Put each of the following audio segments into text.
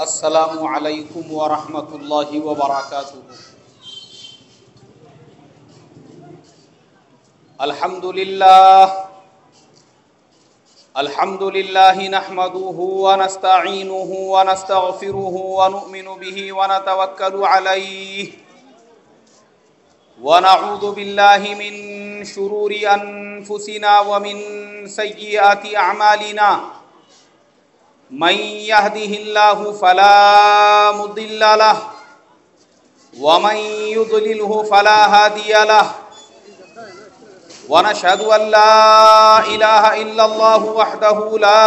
السلام علیکم ورحمۃ اللہ وبرکاتہ۔ الحمد للہ نحمده ونستعینه ونستغفره ونؤمن به ونتوکل علیہ ونعوذ باللہ من شرور انفسنا ومن سیئات اعمالنا، من يهده الله فلا مضل له ومن يضلله فلا هادي له، ونشهد أن لا إله إلا الله وحده لا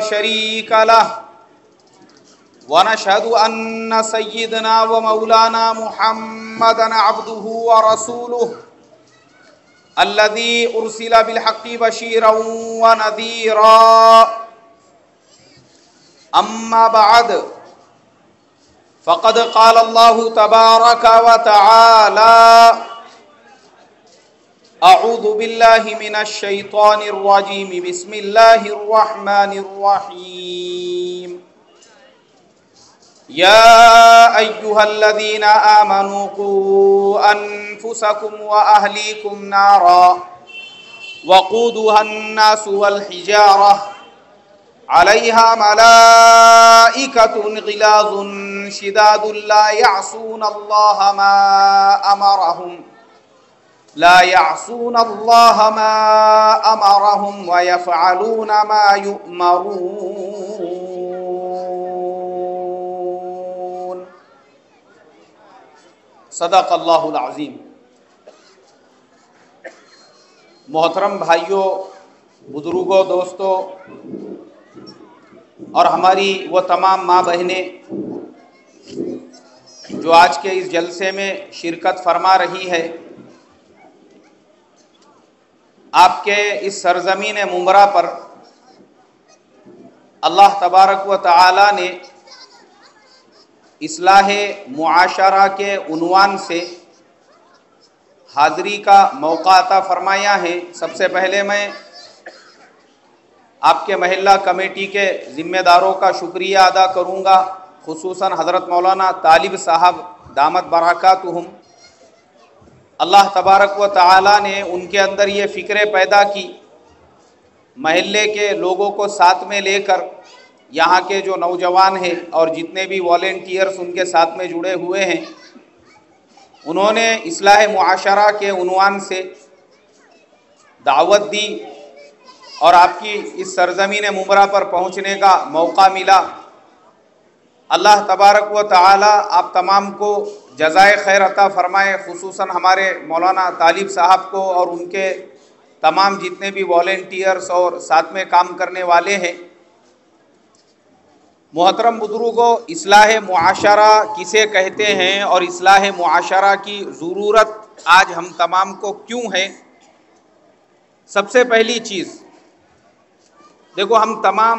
شريك له، ونشهد أن سيدنا ومولانا محمدا عبده ورسوله الذي أرسل بالحق بشيرا ونذيرا، أما بعد فقد قال الله تبارك وتعالى: أعوذ بالله من الشيطان الرجيم، بسم الله الرحمن الرحيم، يا أيها الذين آمنوا قوا أنفسكم وأهليكم نارا وقودها الناس والحجارة عليها ملائكة غلاظ شداد لا يعصون الله ما أمرهم ويفعلون ما يؤمرون۔ صدق اللہ العظیم۔ محترم بھائیوں، بزرگوں، دوستوں اور ہماری وہ تمام ماں بہنیں جو آج کے اس جلسے میں شرکت فرما رہی ہے، آپ کے اس سرزمین ممبرا پر اللہ تبارک و تعالی نے اصلاح معاشرہ کے عنوان سے حاضری کا موقع عطا فرمایا ہے۔ سب سے پہلے میں آپ کے محلہ کمیٹی کے ذمہ داروں کا شکریہ ادا کروں گا، خصوصاً حضرت مولانا طالب صاحب دامت برکاتہم۔ اللہ تبارک و تعالی نے ان کے اندر یہ فکر پیدا کی، محلے کے لوگوں کو ساتھ میں لے کر یہاں کے جو نوجوان ہیں اور جتنے بھی والنٹیئرز ان کے ساتھ میں جڑے ہوئے ہیں، انہوں نے اصلاح معاشرہ کے عنوان سے دعوت دی اور آپ کی اس سرزمین ممبرا پر پہنچنے کا موقع ملا۔ اللہ تبارک و تعالی آپ تمام کو جزائے خیر عطا فرمائے، خصوصاً ہمارے مولانا طالب صاحب کو اور ان کے تمام جتنے بھی والنٹیئرز اور ساتھ میں کام کرنے والے ہیں۔ محترم بزرگوں، اصلاح معاشرہ کسے کہتے ہیں اور اصلاح معاشرہ کی ضرورت آج ہم تمام کو کیوں ہے؟ سب سے پہلی چیز دیکھو، ہم تمام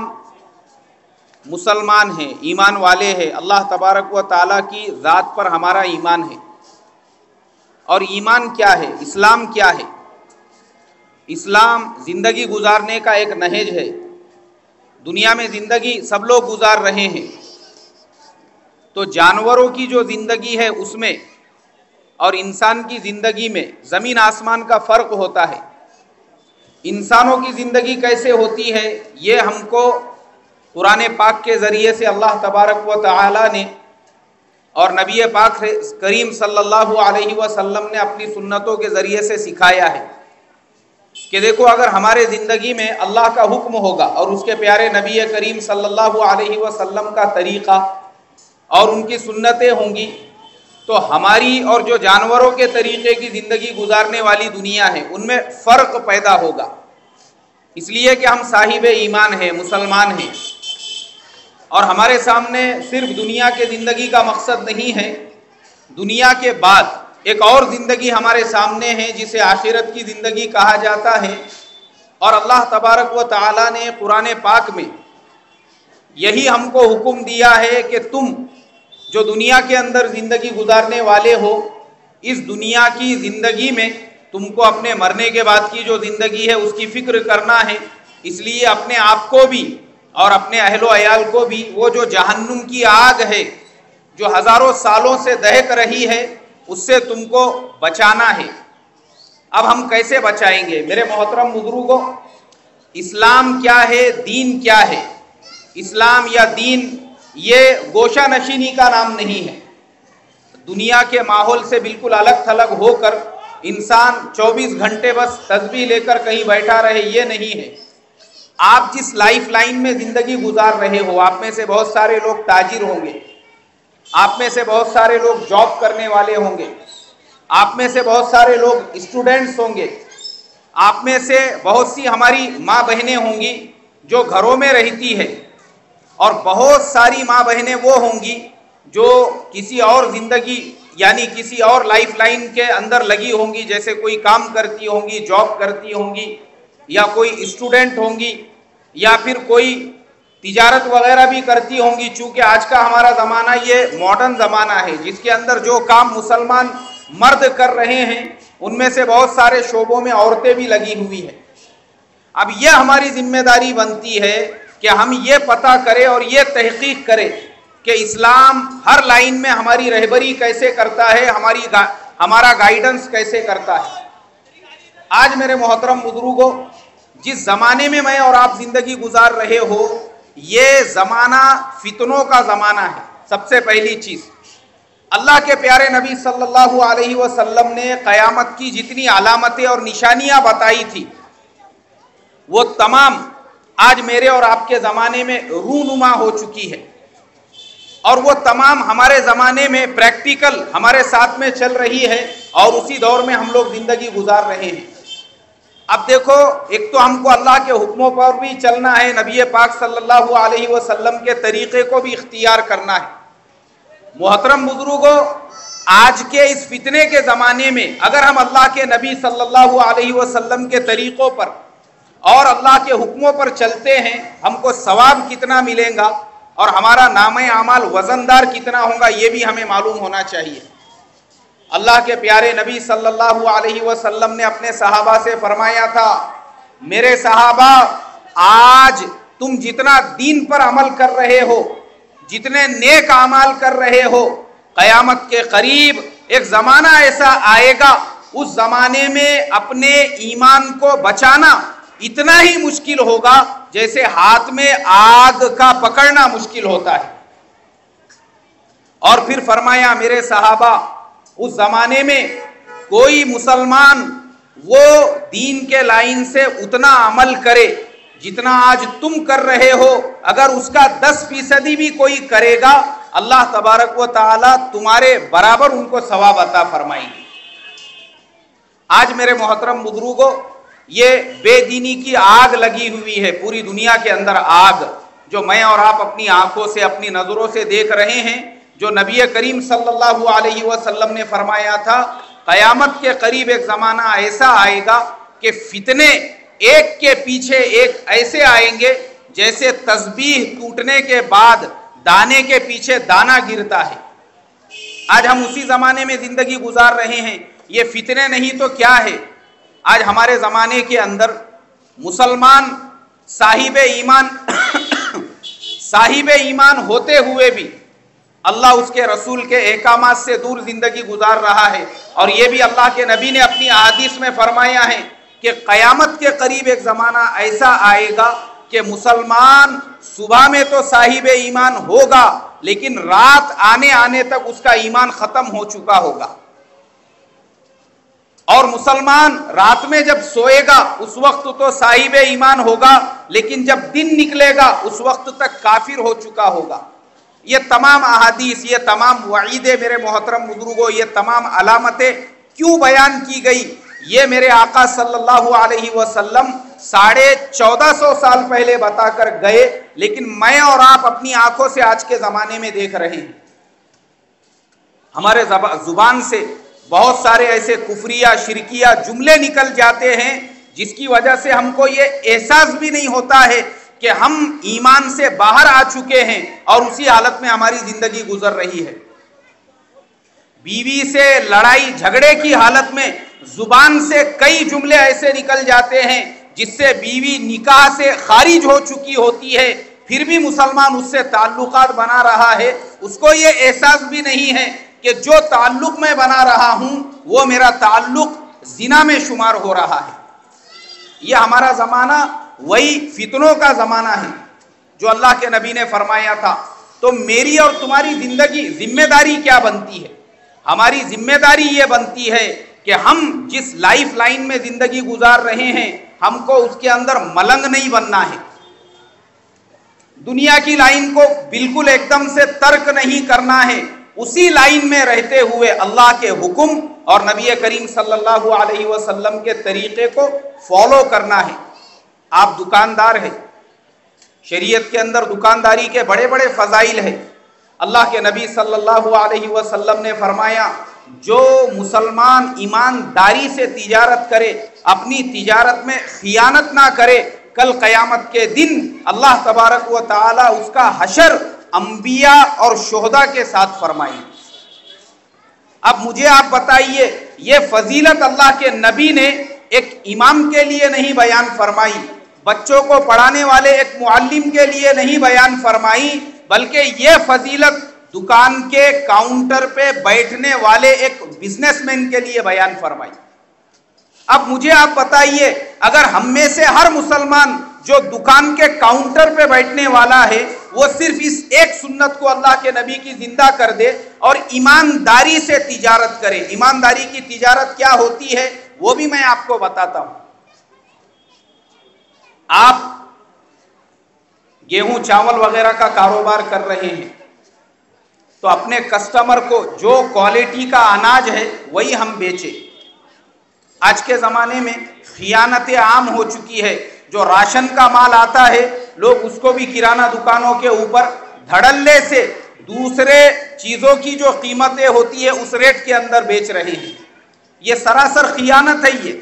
مسلمان ہیں، ایمان والے ہیں، اللہ تبارک و تعالیٰ کی ذات پر ہمارا ایمان ہے۔ اور ایمان کیا ہے؟ اسلام کیا ہے؟ اسلام زندگی گزارنے کا ایک نہج ہے۔ دنیا میں زندگی سب لوگ گزار رہے ہیں، تو جانوروں کی جو زندگی ہے اس میں اور انسان کی زندگی میں زمین آسمان کا فرق ہوتا ہے۔ انسانوں کی زندگی کیسے ہوتی ہے یہ ہم کو قرآن پاک کے ذریعے سے اللہ تبارک و تعالی نے اور نبی پاک کریم صلی اللہ علیہ وسلم نے اپنی سنتوں کے ذریعے سے سکھایا ہے کہ دیکھو، اگر ہمارے زندگی میں اللہ کا حکم ہوگا اور اس کے پیارے نبی کریم صلی اللہ علیہ وسلم کا طریقہ اور ان کی سنتیں ہوں گی، تو ہماری اور جو جانوروں کے طریقے کی زندگی گزارنے والی دنیا ہے ان میں فرق پیدا ہوگا۔ اس لیے کہ ہم صاحب ایمان ہیں، مسلمان ہیں، اور ہمارے سامنے صرف دنیا کے زندگی کا مقصد نہیں ہے، دنیا کے بعد ایک اور زندگی ہمارے سامنے ہے جسے آخرت کی زندگی کہا جاتا ہے۔ اور اللہ تبارک و تعالی نے قرآن پاک میں یہی ہم کو حکم دیا ہے کہ تم جو دنیا کے اندر زندگی گزارنے والے ہو، اس دنیا کی زندگی میں تم کو اپنے مرنے کے بعد کی جو زندگی ہے اس کی فکر کرنا ہے۔ اس لیے اپنے آپ کو بھی اور اپنے اہل و عیال کو بھی وہ جو جہنم کی آگ ہے جو ہزاروں سالوں سے دہک رہی ہے اس سے تم کو بچانا ہے۔ اب ہم کیسے بچائیں گے؟ میرے محترم بزرگوں، اسلام کیا ہے، دین کیا ہے؟ اسلام یا دین یہ گوشہ نشینی کا نام نہیں ہے۔ دنیا کے ماحول سے بالکل الگ تھلگ ہو کر انسان 24 گھنٹے بس تسبیح لے کر کہیں بیٹھا رہے، یہ نہیں ہے۔ آپ جس لائف لائن میں زندگی گزار رہے ہو، آپ میں سے بہت سارے لوگ تاجر ہوں گے، آپ میں سے بہت سارے لوگ جاب کرنے والے ہوں گے، آپ میں سے بہت سارے لوگ اسٹوڈنٹس ہوں گے، آپ میں سے بہت سی ہماری ماں بہنیں ہوں گی جو گھروں میں رہتی ہے، اور بہت ساری ماں بہنیں وہ ہوں گی جو کسی اور زندگی یعنی کسی اور لائف لائن کے اندر لگی ہوں گی، جیسے کوئی کام کرتی ہوں گی، جاب کرتی ہوں گی، یا کوئی اسٹوڈنٹ ہوں گی، یا پھر کوئی تجارت وغیرہ بھی کرتی ہوں گی۔ چونکہ آج کا ہمارا زمانہ یہ ماڈرن زمانہ ہے جس کے اندر جو کام مسلمان مرد کر رہے ہیں ان میں سے بہت سارے شعبوں میں عورتیں بھی لگی ہوئی ہیں۔ اب یہ ہماری ذمہ داری بنتی ہے کہ ہم یہ پتہ کریں اور یہ تحقیق کریں کہ اسلام ہر لائن میں ہماری رہبری کیسے کرتا ہے، ہمارا گائیڈنس کیسے کرتا ہے۔ آج میرے محترم بزرگوں، جس زمانے میں میں اور آپ زندگی گزار رہے ہو یہ زمانہ فتنوں کا زمانہ ہے۔ سب سے پہلی چیز، اللہ کے پیارے نبی صلی اللہ علیہ وسلم نے قیامت کی جتنی علامتیں اور نشانیاں بتائی تھی وہ تمام آج میرے اور آپ کے زمانے میں رونما ہو چکی ہے، اور وہ تمام ہمارے زمانے میں پریکٹیکل ہمارے ساتھ میں چل رہی ہے، اور اسی دور میں ہم لوگ زندگی گزار رہے ہیں۔ اب دیکھو، ایک تو ہم کو اللہ کے حکموں پر بھی چلنا ہے، نبی پاک صلی اللہ علیہ وسلم کے طریقے کو بھی اختیار کرنا ہے۔ محترم بزرگوں، آج کے اس فتنے کے زمانے میں اگر ہم اللہ کے نبی صلی اللہ علیہ وسلم کے طریقوں پر اور اللہ کے حکموں پر چلتے ہیں، ہم کو ثواب کتنا ملے گا اور ہمارا نامہ اعمال وزندار کتنا ہوگا یہ بھی ہمیں معلوم ہونا چاہیے۔ اللہ کے پیارے نبی صلی اللہ علیہ وسلم نے اپنے صحابہ سے فرمایا تھا، میرے صحابہ، آج تم جتنا دین پر عمل کر رہے ہو، جتنے نیک اعمال کر رہے ہو، قیامت کے قریب ایک زمانہ ایسا آئے گا، اس زمانے میں اپنے ایمان کو بچانا اتنا ہی مشکل ہوگا جیسے ہاتھ میں آگ کا پکڑنا مشکل ہوتا ہے۔ اور پھر فرمایا، میرے صحابہ، اس زمانے میں کوئی مسلمان وہ دین کے لائن سے اتنا عمل کرے جتنا آج تم کر رہے ہو، اگر اس کا 10% بھی کوئی کرے گا، اللہ تبارک و تعالی تمہارے برابر ان کو ثواب عطا فرمائیں گے۔ آج میرے محترم بزرگوں، یہ بے دینی کی آگ لگی ہوئی ہے پوری دنیا کے اندر، آگ جو میں اور آپ اپنی آنکھوں سے اپنی نظروں سے دیکھ رہے ہیں، جو نبی کریم صلی اللہ علیہ وسلم نے فرمایا تھا، قیامت کے قریب ایک زمانہ ایسا آئے گا کہ فتنے ایک کے پیچھے ایک ایسے آئیں گے جیسے تسبیح ٹوٹنے کے بعد دانے کے پیچھے دانا گرتا ہے۔ آج ہم اسی زمانے میں زندگی گزار رہے ہیں۔ یہ فتنے نہیں تو کیا ہے؟ آج ہمارے زمانے کے اندر مسلمان صاحب ایمان ہوتے ہوئے بھی اللہ اس کے رسول کے احکامات سے دور زندگی گزار رہا ہے، اور یہ بھی اللہ کے نبی نے اپنی احادیث میں فرمایا ہے کہ قیامت کے قریب ایک زمانہ ایسا آئے گا کہ مسلمان صبح میں تو صاحب ایمان ہوگا لیکن رات آنے تک اس کا ایمان ختم ہو چکا ہوگا، اور مسلمان رات میں جب سوئے گا اس وقت تو صاحب ایمان ہوگا لیکن جب دن نکلے گا اس وقت تک کافر ہو چکا ہوگا۔ یہ تمام احادیث، یہ تمام وعیدیں میرے محترم بزرگوں، یہ تمام علامتیں کیوں بیان کی گئی؟ یہ میرے آقا صلی اللہ علیہ وسلم 1450 سال پہلے بتا کر گئے، لیکن میں اور آپ اپنی آنکھوں سے آج کے زمانے میں دیکھ رہے ہیں۔ ہمارے زبان سے بہت سارے ایسے کفریہ شرکیہ جملے نکل جاتے ہیں جس کی وجہ سے ہم کو یہ احساس بھی نہیں ہوتا ہے کہ ہم ایمان سے باہر آ چکے ہیں اور اسی حالت میں ہماری زندگی گزر رہی ہے۔ بیوی سے لڑائی جھگڑے کی حالت میں زبان سے کئی جملے ایسے نکل جاتے ہیں جس سے بیوی نکاح سے خارج ہو چکی ہوتی ہے، پھر بھی مسلمان اس سے تعلقات بنا رہا ہے، اس کو یہ احساس بھی نہیں ہے کہ جو تعلق میں بنا رہا ہوں وہ میرا تعلق زنا میں شمار ہو رہا ہے۔ یہ ہمارا زمانہ وہی فتنوں کا زمانہ ہے جو اللہ کے نبی نے فرمایا تھا۔ تو میری اور تمہاری زندگی ذمہ داری کیا بنتی ہے؟ ہماری ذمہ داری یہ بنتی ہے کہ ہم جس لائف لائن میں زندگی گزار رہے ہیں ہم کو اس کے اندر ملنگ نہیں بننا ہے، دنیا کی لائن کو بالکل ایک دم سے ترک نہیں کرنا ہے، اسی لائن میں رہتے ہوئے اللہ کے حکم اور نبی کریم صلی اللہ علیہ وسلم کے طریقے کو فالو کرنا ہے۔ آپ دکاندار ہیں، شریعت کے اندر دکانداری کے بڑے بڑے فضائل ہیں۔ اللہ کے نبی صلی اللہ علیہ وسلم نے فرمایا جو مسلمان ایمانداری سے تجارت کرے، اپنی تجارت میں خیانت نہ کرے، کل قیامت کے دن اللہ تبارک و تعالی اس کا حشر انبیاء اور شہداء کے ساتھ فرمائیں۔ اب مجھے آپ بتائیے، یہ فضیلت اللہ کے نبی نے ایک امام کے لیے نہیں بیان فرمائی، بچوں کو پڑھانے والے ایک معلم کے لیے نہیں بیان فرمائی، بلکہ یہ فضیلت دکان کے کاؤنٹر پہ بیٹھنے والے ایک بزنس مین کے لیے بیان فرمائی۔ اب مجھے آپ بتائیے، اگر ہم میں سے ہر مسلمان جو دکان کے کاؤنٹر پہ بیٹھنے والا ہے وہ صرف اس ایک سنت کو اللہ کے نبی کی زندہ کر دے اور ایمانداری سے تجارت کرے، ایمانداری کی تجارت کیا ہوتی ہے وہ بھی میں آپ کو بتاتا ہوں۔ آپ گیہوں چاول وغیرہ کا کاروبار کر رہے ہیں تو اپنے کسٹمر کو جو کوالٹی کا اناج ہے وہی ہم بیچیں۔ آج کے زمانے میں خیانتیں عام ہو چکی ہے، جو راشن کا مال آتا ہے لوگ اس کو بھی کرانہ دکانوں کے اوپر دھڑلے سے دوسرے چیزوں کی جو قیمتیں ہوتی ہے اس ریٹ کے اندر بیچ رہے ہیں۔ یہ سراسر خیانت ہے۔ یہ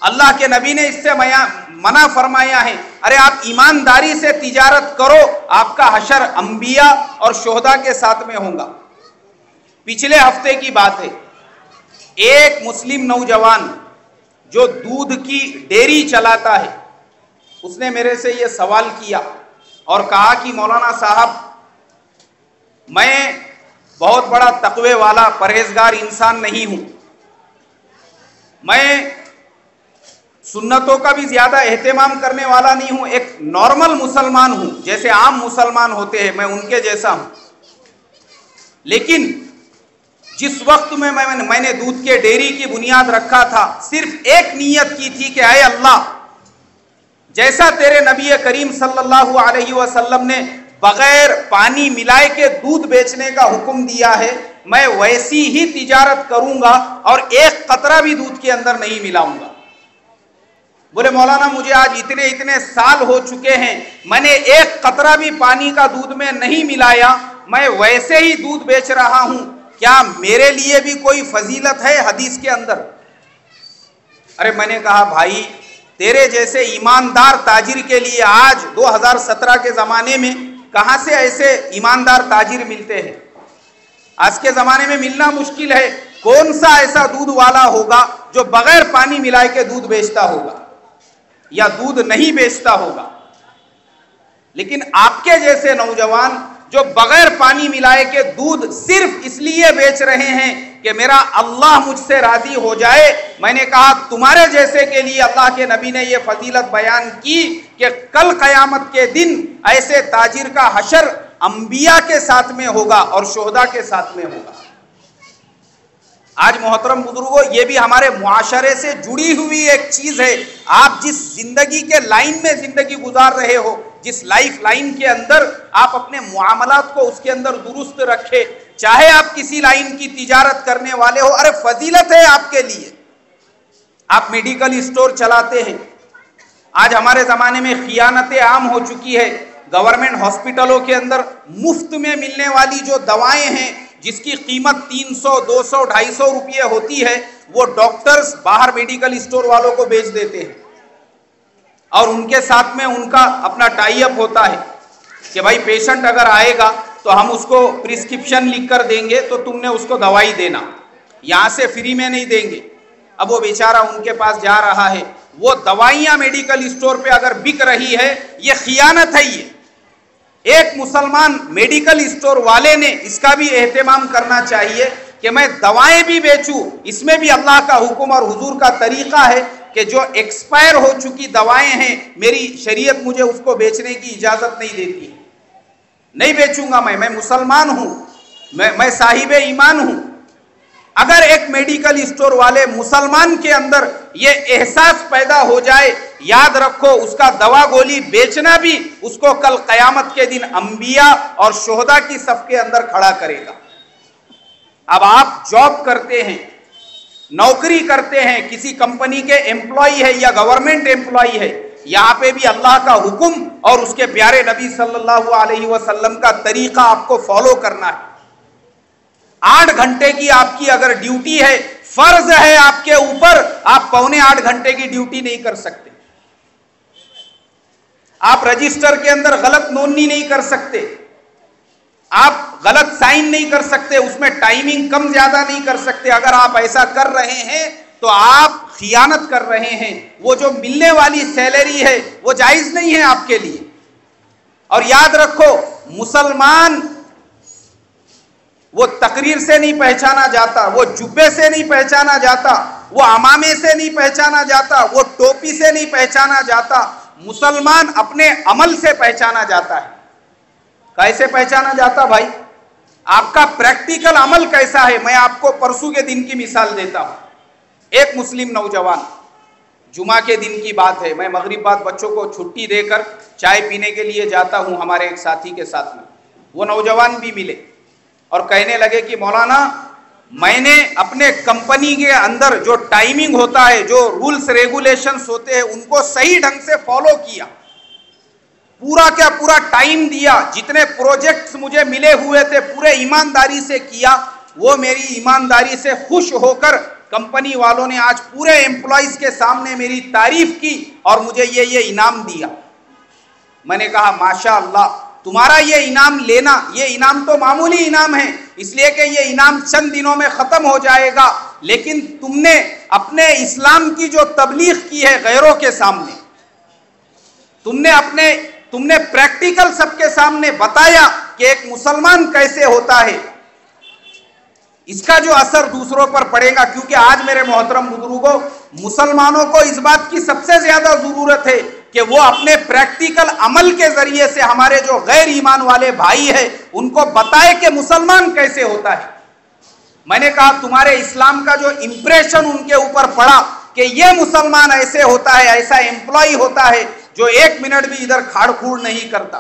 اللہ کے نبی نے اس سے منع فرمایا ہے، ارے آپ ایمانداری سے تجارت کرو، آپ کا حشر انبیاء اور شہداء کے ساتھ میں ہوگا۔ پچھلے ہفتے کی بات ہے، ایک مسلم نوجوان جو دودھ کی ڈیری چلاتا ہے اس نے میرے سے یہ سوال کیا اور کہا کہ مولانا صاحب میں بہت بڑا تقوی والا پرہیزگار انسان نہیں ہوں، میں سنتوں کا بھی زیادہ اہتمام کرنے والا نہیں ہوں، ایک نارمل مسلمان ہوں جیسے عام مسلمان ہوتے ہیں، میں ان کے جیسا ہوں، لیکن جس وقت میں نے دودھ کے ڈیری کی بنیاد رکھا تھا صرف ایک نیت کی تھی کہ اے اللہ جیسا تیرے نبی کریم صلی اللہ علیہ وسلم نے بغیر پانی ملائے کے دودھ بیچنے کا حکم دیا ہے میں ویسی ہی تجارت کروں گا اور ایک قطرہ بھی دودھ کے اندر نہیں ملاؤں گا۔ بولے مولانا مجھے آج اتنے سال ہو چکے ہیں میں نے ایک قطرہ بھی پانی کا دودھ میں نہیں ملایا، میں ویسے ہی دودھ بیچ رہا ہوں، کیا میرے لیے بھی کوئی فضیلت ہے حدیث کے اندر؟ ارے میں نے کہا بھائی تیرے جیسے ایماندار تاجر کے لیے آج 2017 کے زمانے میں کہاں سے ایسے ایماندار تاجر ملتے ہیں؟ آج کے زمانے میں ملنا مشکل ہے۔ کون سا ایسا دودھ والا ہوگا جو بغیر پانی ملائے کے دودھ بیچتا ہوگا یا دودھ نہیں بیچتا ہوگا؟ لیکن آپ کے جیسے نوجوان جو بغیر پانی ملائے کے دودھ صرف اس لیے بیچ رہے ہیں کہ میرا اللہ مجھ سے راضی ہو جائے، میں نے کہا تمہارے جیسے کے لیے اللہ کے نبی نے یہ فضیلت بیان کی کہ کل قیامت کے دن ایسے تاجر کا حشر انبیاء کے ساتھ میں ہوگا اور شہداء کے ساتھ میں ہوگا۔ آج محترم بزرگوں یہ بھی ہمارے معاشرے سے جڑی ہوئی ایک چیز ہے۔ آپ جس زندگی کے لائن میں زندگی گزار رہے ہو، جس لائف لائن کے اندر آپ اپنے معاملات کو اس کے اندر درست رکھے، چاہے آپ کسی لائن کی تجارت کرنے والے ہو، ارے فضیلت ہے آپ کے لیے۔ آپ میڈیکل اسٹور چلاتے ہیں، آج ہمارے زمانے میں خیانتیں عام ہو چکی ہے۔ گورنمنٹ ہاسپٹلوں کے اندر مفت میں ملنے والی جو دوائیں ہیں جس کی قیمت 300 200 250 روپے ہوتی ہے وہ ڈاکٹرز باہر میڈیکل اسٹور والوں کو بیچ دیتے ہیں اور ان کے ساتھ میں ان کا اپنا ٹائی اپ ہوتا ہے کہ بھائی پیشنٹ اگر آئے گا تو ہم اس کو پرسکرپشن لکھ کر دیں گے تو تم نے اس کو دوائی دینا، یہاں سے فری میں نہیں دیں گے۔ اب وہ بیچارہ ان کے پاس جا رہا ہے، وہ دوائیاں میڈیکل اسٹور پہ اگر بک رہی ہے یہ خیانت ہے۔ ایک مسلمان میڈیکل اسٹور والے نے اس کا بھی اہتمام کرنا چاہیے کہ میں دوائیں بھی بیچوں، اس میں بھی اللہ کا حکم اور حضور کا طریقہ ہے کہ جو ایکسپائر ہو چکی دوائیں ہیں میری شریعت مجھے اس کو بیچنے کی اجازت نہیں دیتی، نہیں بیچوں گا، میں مسلمان ہوں، میں صاحب ایمان ہوں۔ اگر ایک میڈیکل اسٹور والے مسلمان کے اندر یہ احساس پیدا ہو جائے، یاد رکھو اس کا دوا گولی بیچنا بھی اس کو کل قیامت کے دن انبیاء اور شہداء کی صف کے اندر کھڑا کرے گا۔ اب آپ جاب کرتے ہیں، نوکری کرتے ہیں، کسی کمپنی کے امپلائی ہے یا گورنمنٹ امپلائی ہے، یہاں پہ بھی اللہ کا حکم اور اس کے پیارے نبی صلی اللہ علیہ وسلم کا طریقہ آپ کو فالو کرنا ہے۔ 8 گھنٹے کی آپ کی اگر ڈیوٹی ہے، فرض ہے آپ کے اوپر، آپ 7.25 گھنٹے کی ڈیوٹی نہیں کر سکتے، آپ رجسٹر کے اندر غلط نونی نہیں کر سکتے، آپ غلط سائن نہیں کر سکتے، اس میں ٹائمنگ کم زیادہ نہیں کر سکتے۔ اگر آپ ایسا کر رہے ہیں تو آپ خیانت کر رہے ہیں، وہ جو ملنے والی سیلری ہے وہ جائز نہیں ہے آپ کے لیے۔ اور یاد رکھو مسلمان وہ تقریر سے نہیں پہچانا جاتا، وہ جبے سے نہیں پہچانا جاتا، وہ عمامے سے نہیں پہچانا جاتا، وہ ٹوپی سے نہیں پہچانا جاتا، مسلمان اپنے عمل سے پہچانا جاتا ہے۔ کیسے پہچانا جاتا بھائی؟ آپ کا پریکٹیکل عمل کیسا ہے؟ میں آپ کو پرسوں کے دن کی مثال دیتا ہوں۔ ایک مسلم نوجوان، جمعہ کے دن کی بات ہے، میں مغرب بعد بچوں کو چھٹی دے کر چائے پینے کے لیے جاتا ہوں ہمارے ایک ساتھی کے ساتھ میں، وہ نوجوان بھی ملے اور کہنے لگے کہ مولانا میں نے اپنے کمپنی کے اندر جو ٹائمنگ ہوتا ہے، جو رولز ریگولیشنز ہوتے ہیں، ان کو صحیح ڈھنگ سے فالو کیا، پورا ٹائم دیا، جتنے پروجیکٹس مجھے ملے ہوئے تھے پورے ایمانداری سے کیا۔ وہ میری ایمانداری سے خوش ہو کر کمپنی والوں نے آج پورے امپلائیز کے سامنے میری تعریف کی اور مجھے یہ انعام دیا۔ میں نے کہا ماشاء اللہ، تمہارا یہ انعام لینا، یہ انعام تو معمولی انعام ہے، اس لیے کہ یہ انعام چند دنوں میں ختم ہو جائے گا، لیکن تم نے اپنے اسلام کی جو تبلیغ کی ہے غیروں کے سامنے، تم نے پریکٹیکل سب کے سامنے بتایا کہ ایک مسلمان کیسے ہوتا ہے، اس کا جو اثر دوسروں پر پڑے گا۔ کیونکہ آج میرے محترم بزرگوں، مسلمانوں کو اس بات کی سب سے زیادہ ضرورت ہے کہ وہ اپنے پریکٹیکل عمل کے ذریعے سے ہمارے جو غیر ایمان والے بھائی ہیں ان کو بتائے کہ مسلمان کیسے ہوتا ہے۔ میں نے کہا تمہارے اسلام کا جو امپریشن ان کے اوپر پڑا کہ یہ مسلمان ایسے ہوتا ہے، ایسا امپلائی ہوتا ہے جو 1 منٹ بھی ادھر کھاڑ کھوڑ نہیں کرتا،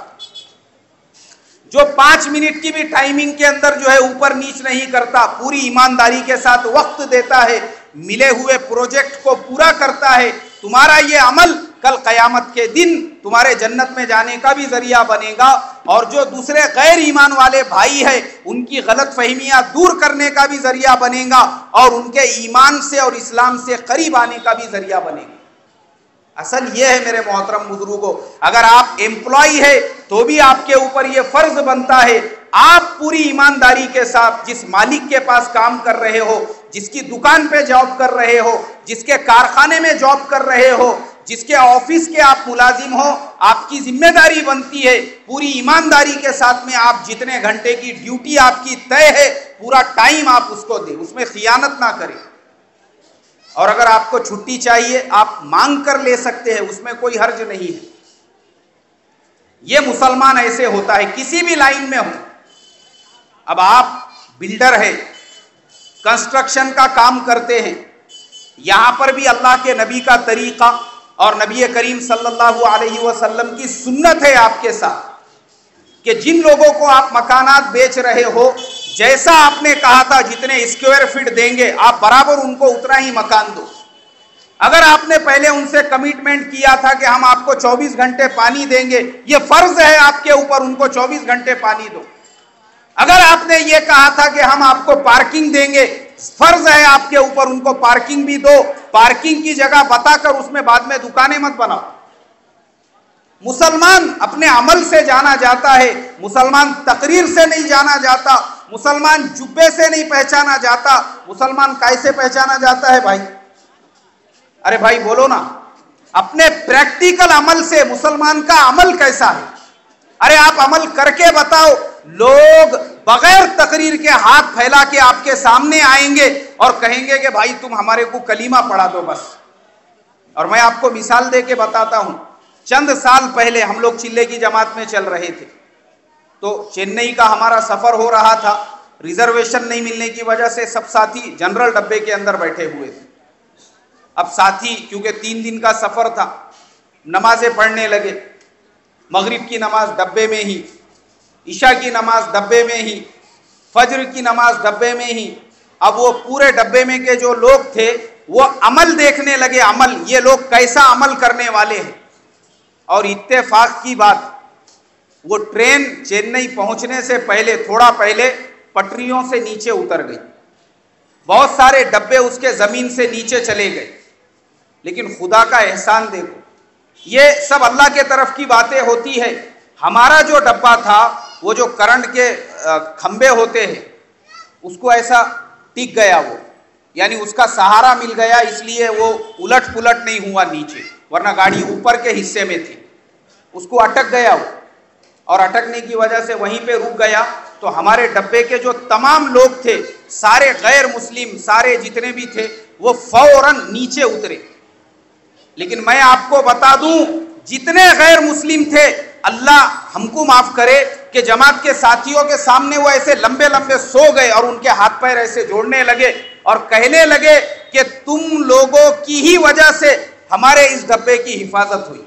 جو 5 منٹ کی بھی ٹائمنگ کے اندر جو ہے اوپر نیچ نہیں کرتا، پوری ایمانداری کے ساتھ وقت دیتا ہے، ملے ہوئے پروجیکٹ کو پورا کرتا ہے، تمہارا یہ عمل کل قیامت کے دن تمہارے جنت میں جانے کا بھی ذریعہ بنے گا، اور جو دوسرے غیر ایمان والے بھائی ہیں ان کی غلط فہمیاں دور کرنے کا بھی ذریعہ بنے گا، اور ان کے ایمان سے اور اسلام سے قریب آنے کا بھی ذریعہ بنے گا۔ اصل یہ ہے میرے محترم بزرگوں، اگر آپ امپلائی ہے تو بھی آپ کے اوپر یہ فرض بنتا ہے، آپ پوری ایمانداری کے ساتھ جس مالک کے پاس کام کر رہے ہو، جس کی دکان پہ جاب کر رہے ہو، جس کے کارخانے میں جاب کر رہے ہو، جس کے آفس کے آپ ملازم ہو، آپ کی ذمہ داری بنتی ہے پوری ایمانداری کے ساتھ میں آپ جتنے گھنٹے کی ڈیوٹی آپ کی طے ہے پورا ٹائم آپ اس کو دیں، اس میں خیانت نہ کریں۔ اور اگر آپ کو چھٹی چاہیے آپ مانگ کر لے سکتے ہیں، اس میں کوئی حرج نہیں ہے۔ یہ مسلمان ایسے ہوتا ہے کسی بھی لائن میں ہو۔ اب آپ بلڈر ہیں، کنسٹرکشن کا کام کرتے ہیں، یہاں پر بھی اللہ کے نبی کا طریقہ اور نبی کریم صلی اللہ علیہ وسلم کی سنت ہے آپ کے ساتھ کہ جن لوگوں کو آپ مکانات بیچ رہے ہو، جیسا آپ نے کہا تھا جتنے اسکوائر فٹ دیں گے آپ برابر ان کو اتنا ہی مکان دو۔ اگر آپ نے پہلے ان سے کمٹمنٹ کیا تھا کہ ہم آپ کو 24 گھنٹے پانی دیں گے، یہ فرض ہے آپ کے اوپر ان کو 24 گھنٹے پانی دو۔ اگر آپ نے یہ کہا تھا کہ ہم آپ کو پارکنگ دیں گے، فرض ہے آپ کے اوپر ان کو پارکنگ بھی دو، پارکنگ کی جگہ بتا کر اس میں بعد میں دکانیں مت بناؤ۔ مسلمان اپنے عمل سے جانا جاتا ہے، مسلمان تقریر سے نہیں جانا جاتا، مسلمان جبے سے نہیں پہچانا جاتا، مسلمان کیسے پہچانا جاتا ہے بھائی؟ ارے بھائی بولو نا، اپنے پریکٹیکل عمل سے مسلمان کا عمل کیسا ہے؟ ارے آپ عمل کر کے بتاؤ. لوگ بغیر تقریر کے ہاتھ پھیلا کے آپ کے سامنے آئیں گے اور کہیں گے کہ بھائی تم ہمارے کو کلمہ پڑھا دو بس. اور میں آپ کو مثال دے کے بتاتا ہوں. چند سال پہلے ہم لوگ چلے کی جماعت میں چل رہے تھے تو چنئی کا ہمارا سفر ہو رہا تھا. ریزرویشن نہیں ملنے کی وجہ سے سب ساتھی جنرل ڈبے کے اندر بیٹھے ہوئے تھے. اب ساتھی کیونکہ 3 دن کا سفر تھا, نمازیں پڑھنے لگے. مغرب کی نماز ڈبے میں ہی, عشاء کی نماز ڈبے میں ہی, فجر کی نماز ڈبے میں ہی. اب وہ پورے ڈبے میں کے جو لوگ تھے وہ عمل دیکھنے لگے. عمل, یہ لوگ کیسا عمل کرنے والے ہیں. اور اتفاق کی بات, وہ ٹرین چنئی پہنچنے سے پہلے, تھوڑا پہلے پٹریوں سے نیچے اتر گئی. بہت سارے ڈبے اس کے زمین سے نیچے چلے گئے. لیکن خدا کا احسان دیکھو, یہ سب اللہ کے طرف کی باتیں ہوتی ہے. ہمارا جو ڈبہ تھا, وہ جو کرنٹ کے کھمبے ہوتے ہیں, اس کو ایسا ٹک گیا وہ, یعنی اس کا سہارا مل گیا, اس لیے وہ الٹ پلٹ نہیں ہوا نیچے, ورنہ گاڑی اوپر کے حصے میں تھی. اس کو اٹک گیا وہ, اور اٹکنے کی وجہ سے وہیں پہ رک گیا. تو ہمارے ڈبے کے جو تمام لوگ تھے, سارے غیر مسلم, سارے جتنے بھی تھے, وہ فوراً نیچے اترے. لیکن میں آپ کو بتا دوں, جتنے غیر مسلم تھے, اللہ ہم کو معاف کرے کہ جماعت کے ساتھیوں کے سامنے وہ ایسے لمبے لمبے سو گئے اور ان کے ہاتھ پیر ایسے جوڑنے لگے اور کہنے لگے کہ تم لوگوں کی ہی وجہ سے ہمارے اس ڈبے کی حفاظت ہوئی.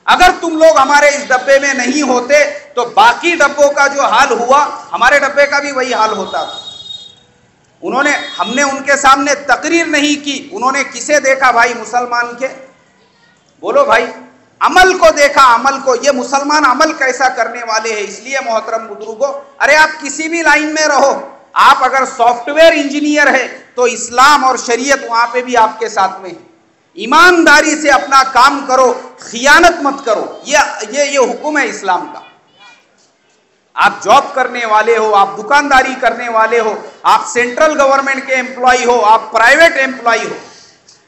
اگر تم لوگ ہمارے اس ڈبے میں نہیں ہوتے تو باقی ڈبوں کا جو حال ہوا, ہمارے ڈبے کا بھی وہی حال ہوتا. ہم نے ان کے سامنے تقریر نہیں کی. انہوں نے کسے دیکھا بھائی؟ مسلمان کے. بولو بھائی, عمل کو دیکھا, عمل کو. یہ مسلمان عمل کیسا کرنے والے ہیں. اس لیے محترم بزرگوں, ارے آپ کسی بھی لائن میں رہو, آپ اگر سافٹ ویئر انجینئر ہے تو اسلام اور شریعت وہاں پہ بھی آپ کے ساتھ میں ہے. ایمانداری سے اپنا کام کرو, خیانت مت کرو. یہ حکم ہے اسلام کا. آپ جاب کرنے والے ہو, آپ دکانداری کرنے والے ہو, آپ سینٹرل گورنمنٹ کے امپلائی ہو, آپ پرائیویٹ امپلائی ہو,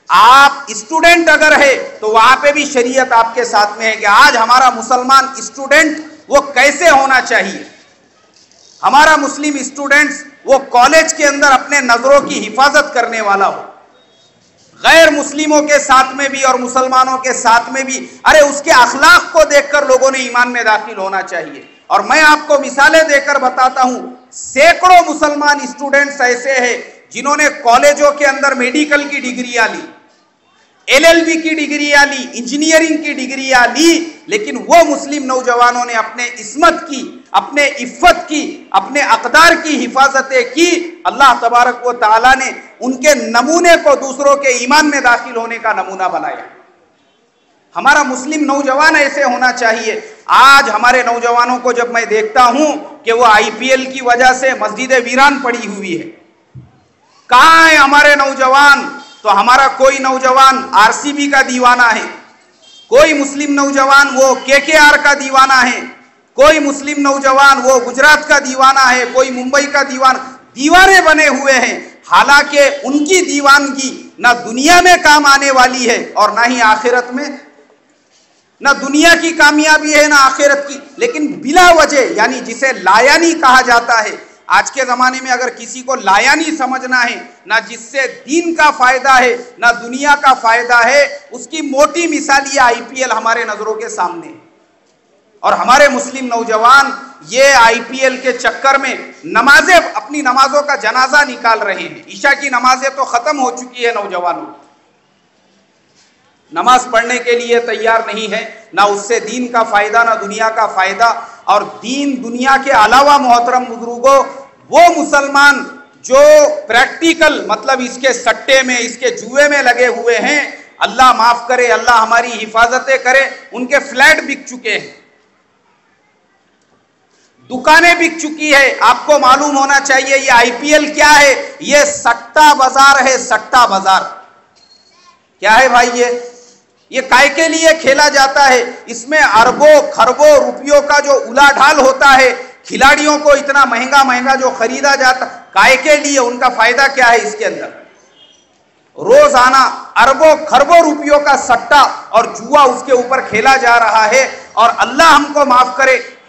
آپ اسٹوڈنٹ اگر ہے تو وہاں پہ بھی شریعت آپ کے ساتھ میں ہے کہ آج ہمارا مسلمان اسٹوڈنٹ وہ کیسے ہونا چاہیے. ہمارا مسلم اسٹوڈنٹ وہ کالج کے اندر اپنے نظروں کی حفاظت کرنے والا ہو. غیر مسلموں کے ساتھ میں بھی اور مسلمانوں کے ساتھ میں بھی, ارے اس کے اخلاق کو دیکھ کر لوگوں نے ایمان میں داخل ہونا چاہیے. اور میں آپ کو مثالیں دے کر بتاتا ہوں, سینکڑوں مسلمان اسٹوڈنٹس ایسے ہیں جنہوں نے کالجوں کے اندر میڈیکل کی ڈگریاں لی, LLB کی ڈگریاں لی, انجینئرنگ کی ڈگریاں لی, لیکن وہ مسلم نوجوانوں نے اپنے عصمت کی, اپنے عفت کی, اپنے اقدار کی حفاظتیں کی. اللہ تبارک و تعالیٰ نے ان کے نمونے کو دوسروں کے ایمان میں داخل ہونے کا نمونہ بنایا. ہمارا مسلم نوجوان ایسے ہونا چاہیے. آج ہمارے نوجوانوں کو جب میں دیکھتا ہوں کہ وہ IPL کی وجہ سے مسجدیں ویران پڑی ہوئی ہے, کہاں ہے ہمارے نوجوان؟ تو ہمارا کوئی نوجوان RCB کا دیوانہ ہے, کوئی مسلم نوجوان وہ KKR کا دیوانہ ہے, کوئی مسلم نوجوان وہ گجرات کا دیوانہ ہے, کوئی ممبئی کا دیوانے بنے ہوئے ہیں. حالانکہ ان کی دیوانگی نہ دنیا میں کام آنے والی ہے اور نہ ہی آخرت میں, نہ دنیا کی کامیابی ہے نہ آخرت کی. لیکن بلا وجہ, یعنی جسے لایانی کہا جاتا ہے, آج کے زمانے میں اگر کسی کو لایانی سمجھنا ہے, نہ جس سے دین کا فائدہ ہے نہ دنیا کا فائدہ ہے, اس کی موٹی مثال یہ IPL ہمارے نظروں کے سامنے ہے. اور ہمارے مسلم نوجوان یہ IPL کے چکر میں نمازیں, اپنی نمازوں کا جنازہ نکال رہے ہیں. عشاء کی نمازیں تو ختم ہو چکی ہے, نوجوانوں نماز پڑھنے کے لیے تیار نہیں ہے. نہ اس سے دین کا فائدہ نہ دنیا کا فائدہ. اور دین دنیا کے علاوہ محترم بزرگوں, وہ مسلمان جو پریکٹیکل مطلب اس کے سٹے میں, اس کے جوئے میں لگے ہوئے ہیں, اللہ معاف کرے, اللہ ہماری حفاظتیں کرے, ان کے فلیٹ بک چکے ہیں, دکانیں بک چکی ہے. آپ کو معلوم ہونا چاہیے یہ IPL کیا ہے, یہ سٹا بازار ہے. سٹا بازار کیا ہے بھائی؟ یہ کائے کے لیے کھیلا جاتا ہے. اس میں اربوں خربوں روپیوں کا جو الا ڈھال ہوتا ہے, کھلاڑیوں کو اتنا مہنگا مہنگا جو خریدا جاتا, کائے کے لیے؟ ان کا فائدہ کیا ہے اس کے اندر؟ روزانہ اربوں خربوں روپیوں کا سٹا اور جوا اس کے اوپر کھیلا جا رہا ہے. اور اللہ ہم کو معاف کرے,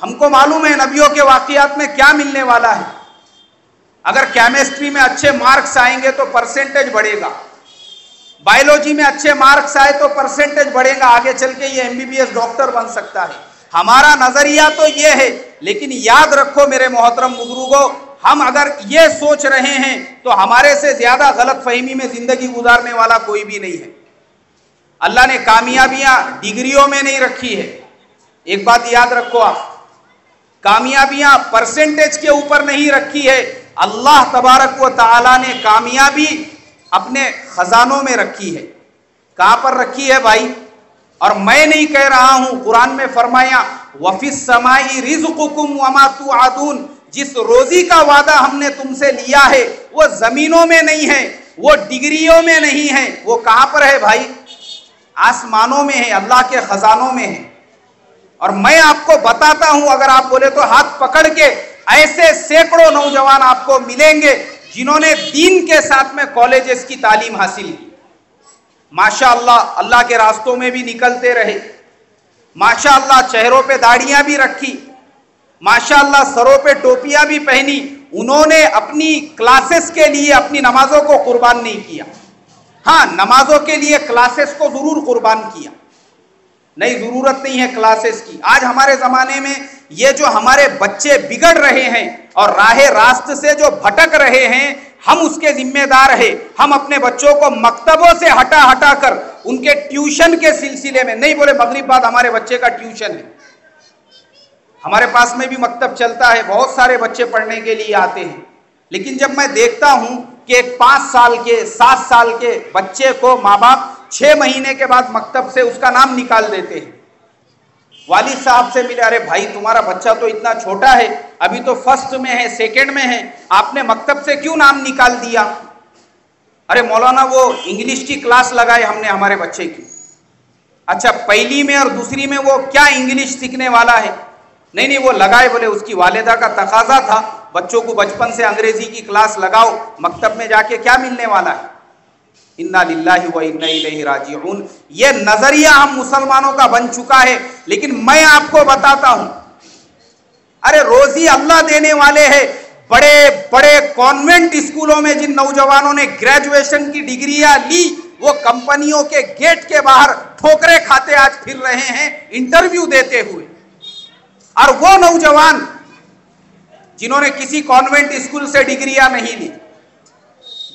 ہم کو معلوم ہے نبیوں کے واقعات میں کیا ملنے والا ہے. اگر کیمسٹری میں اچھے مارکس آئیں گے تو پرسنٹیج بڑھے گا, بایولوجی میں اچھے مارکس آئے تو پرسنٹیج بڑھے گا, آگے چل کے یہ MBBS ڈاکٹر بن سکتا ہے. ہمارا نظریہ تو یہ ہے, لیکن یاد رکھو میرے محترم بزرگوں, ہم اگر یہ سوچ رہے ہیں تو ہمارے سے زیادہ غلط فہمی میں زندگی گزارنے والا کوئی بھی نہیں ہے. اللہ نے کامیابیاں ڈگریوں میں نہیں رکھی ہے. ایک بات یاد رکھو آپ, کامیابیاں پرسنٹیج کے اوپر نہیں رکھی ہے. اللہ تبارک و تعالی نے کامیابی اپنے خزانوں میں رکھی ہے. کہاں پر رکھی ہے بھائی؟ اور میں نہیں کہہ رہا ہوں, قرآن میں فرمایا وَفِي السَّمَاءِ رِزْقُكُمْ وَمَا تُوعَدُونَ, جس روزی کا وعدہ ہم نے تم سے لیا ہے وہ زمینوں میں نہیں ہے, وہ ڈگریوں میں نہیں ہے. وہ کہاں پر ہے بھائی؟ آسمانوں میں ہے, اللہ کے خزانوں میں ہے. اور میں آپ کو بتاتا ہوں, اگر آپ بولے تو ہاتھ پکڑ کے ایسے سینکڑوں نوجوان آپ کو ملیں گے جنہوں نے دین کے ساتھ میں کالجز کی تعلیم حاصل کی. ماشاءاللہ اللہ کے راستوں میں بھی نکلتے رہے, ماشاءاللہ چہروں پہ داڑیاں بھی رکھی, ماشاءاللہ سروں پہ ٹوپیاں بھی پہنی. انہوں نے اپنی کلاسز کے لیے اپنی نمازوں کو قربان نہیں کیا. ہاں, نمازوں کے لیے کلاسز کو ضرور قربان کیا, نہیں ضرورت نہیں ہے کلاسز کی. آج ہمارے زمانے میں یہ جو ہمارے بچے بگڑ رہے ہیں اور راہ راست سے جو بھٹک رہے ہیں, ہم اس کے ذمہ دار ہیں. ہم اپنے بچوں کو مکتبوں سے ہٹا کر ان کے ٹیوشن کے سلسلے میں نہیں بولے مغرب بعد ہمارے بچے کا ٹیوشن ہے. ہمارے پاس میں بھی مکتب چلتا ہے, بہت سارے بچے پڑھنے کے لیے آتے ہیں. لیکن جب میں دیکھتا ہوں کہ ایک 5 سال کے 7 سال کے بچے کو ماں باپ 6 مہینے کے بعد مکتب سے اس کا نام نکال دیتے ہیں. والد صاحب سے ملے, ارے بھائی تمہارا بچہ تو اتنا چھوٹا ہے, ابھی تو فرسٹ میں ہے, سیکنڈ میں ہے, آپ نے مکتب سے کیوں نام نکال دیا؟ ارے مولانا وہ انگلش کی کلاس لگائے ہم نے ہمارے بچے کی. اچھا, پہلی میں اور دوسری میں وہ کیا انگلش سیکھنے والا ہے؟ نہیں وہ لگائے, بولے اس کی والدہ کا تقاضا تھا بچوں کو بچپن سے انگریزی کی کلاس لگاؤ, مکتب میں جا کے کیا ملنے والا ہے؟ انا للہ و انا الیہ راجعون. یہ نظریہ ہم مسلمانوں کا بن چکا ہے. لیکن میں آپ کو بتاتا ہوں, ارے روزی اللہ دینے والے ہیں. بڑے بڑے کانوینٹ اسکولوں میں جن نوجوانوں نے گریجویشن کی ڈگریاں لی, وہ کمپنیوں کے گیٹ کے باہر ٹھوکرے کھاتے آج پھر رہے ہیں انٹرویو دیتے ہوئے. اور وہ نوجوان جنہوں نے کسی کانوینٹ اسکول سے ڈگریاں نہیں لی,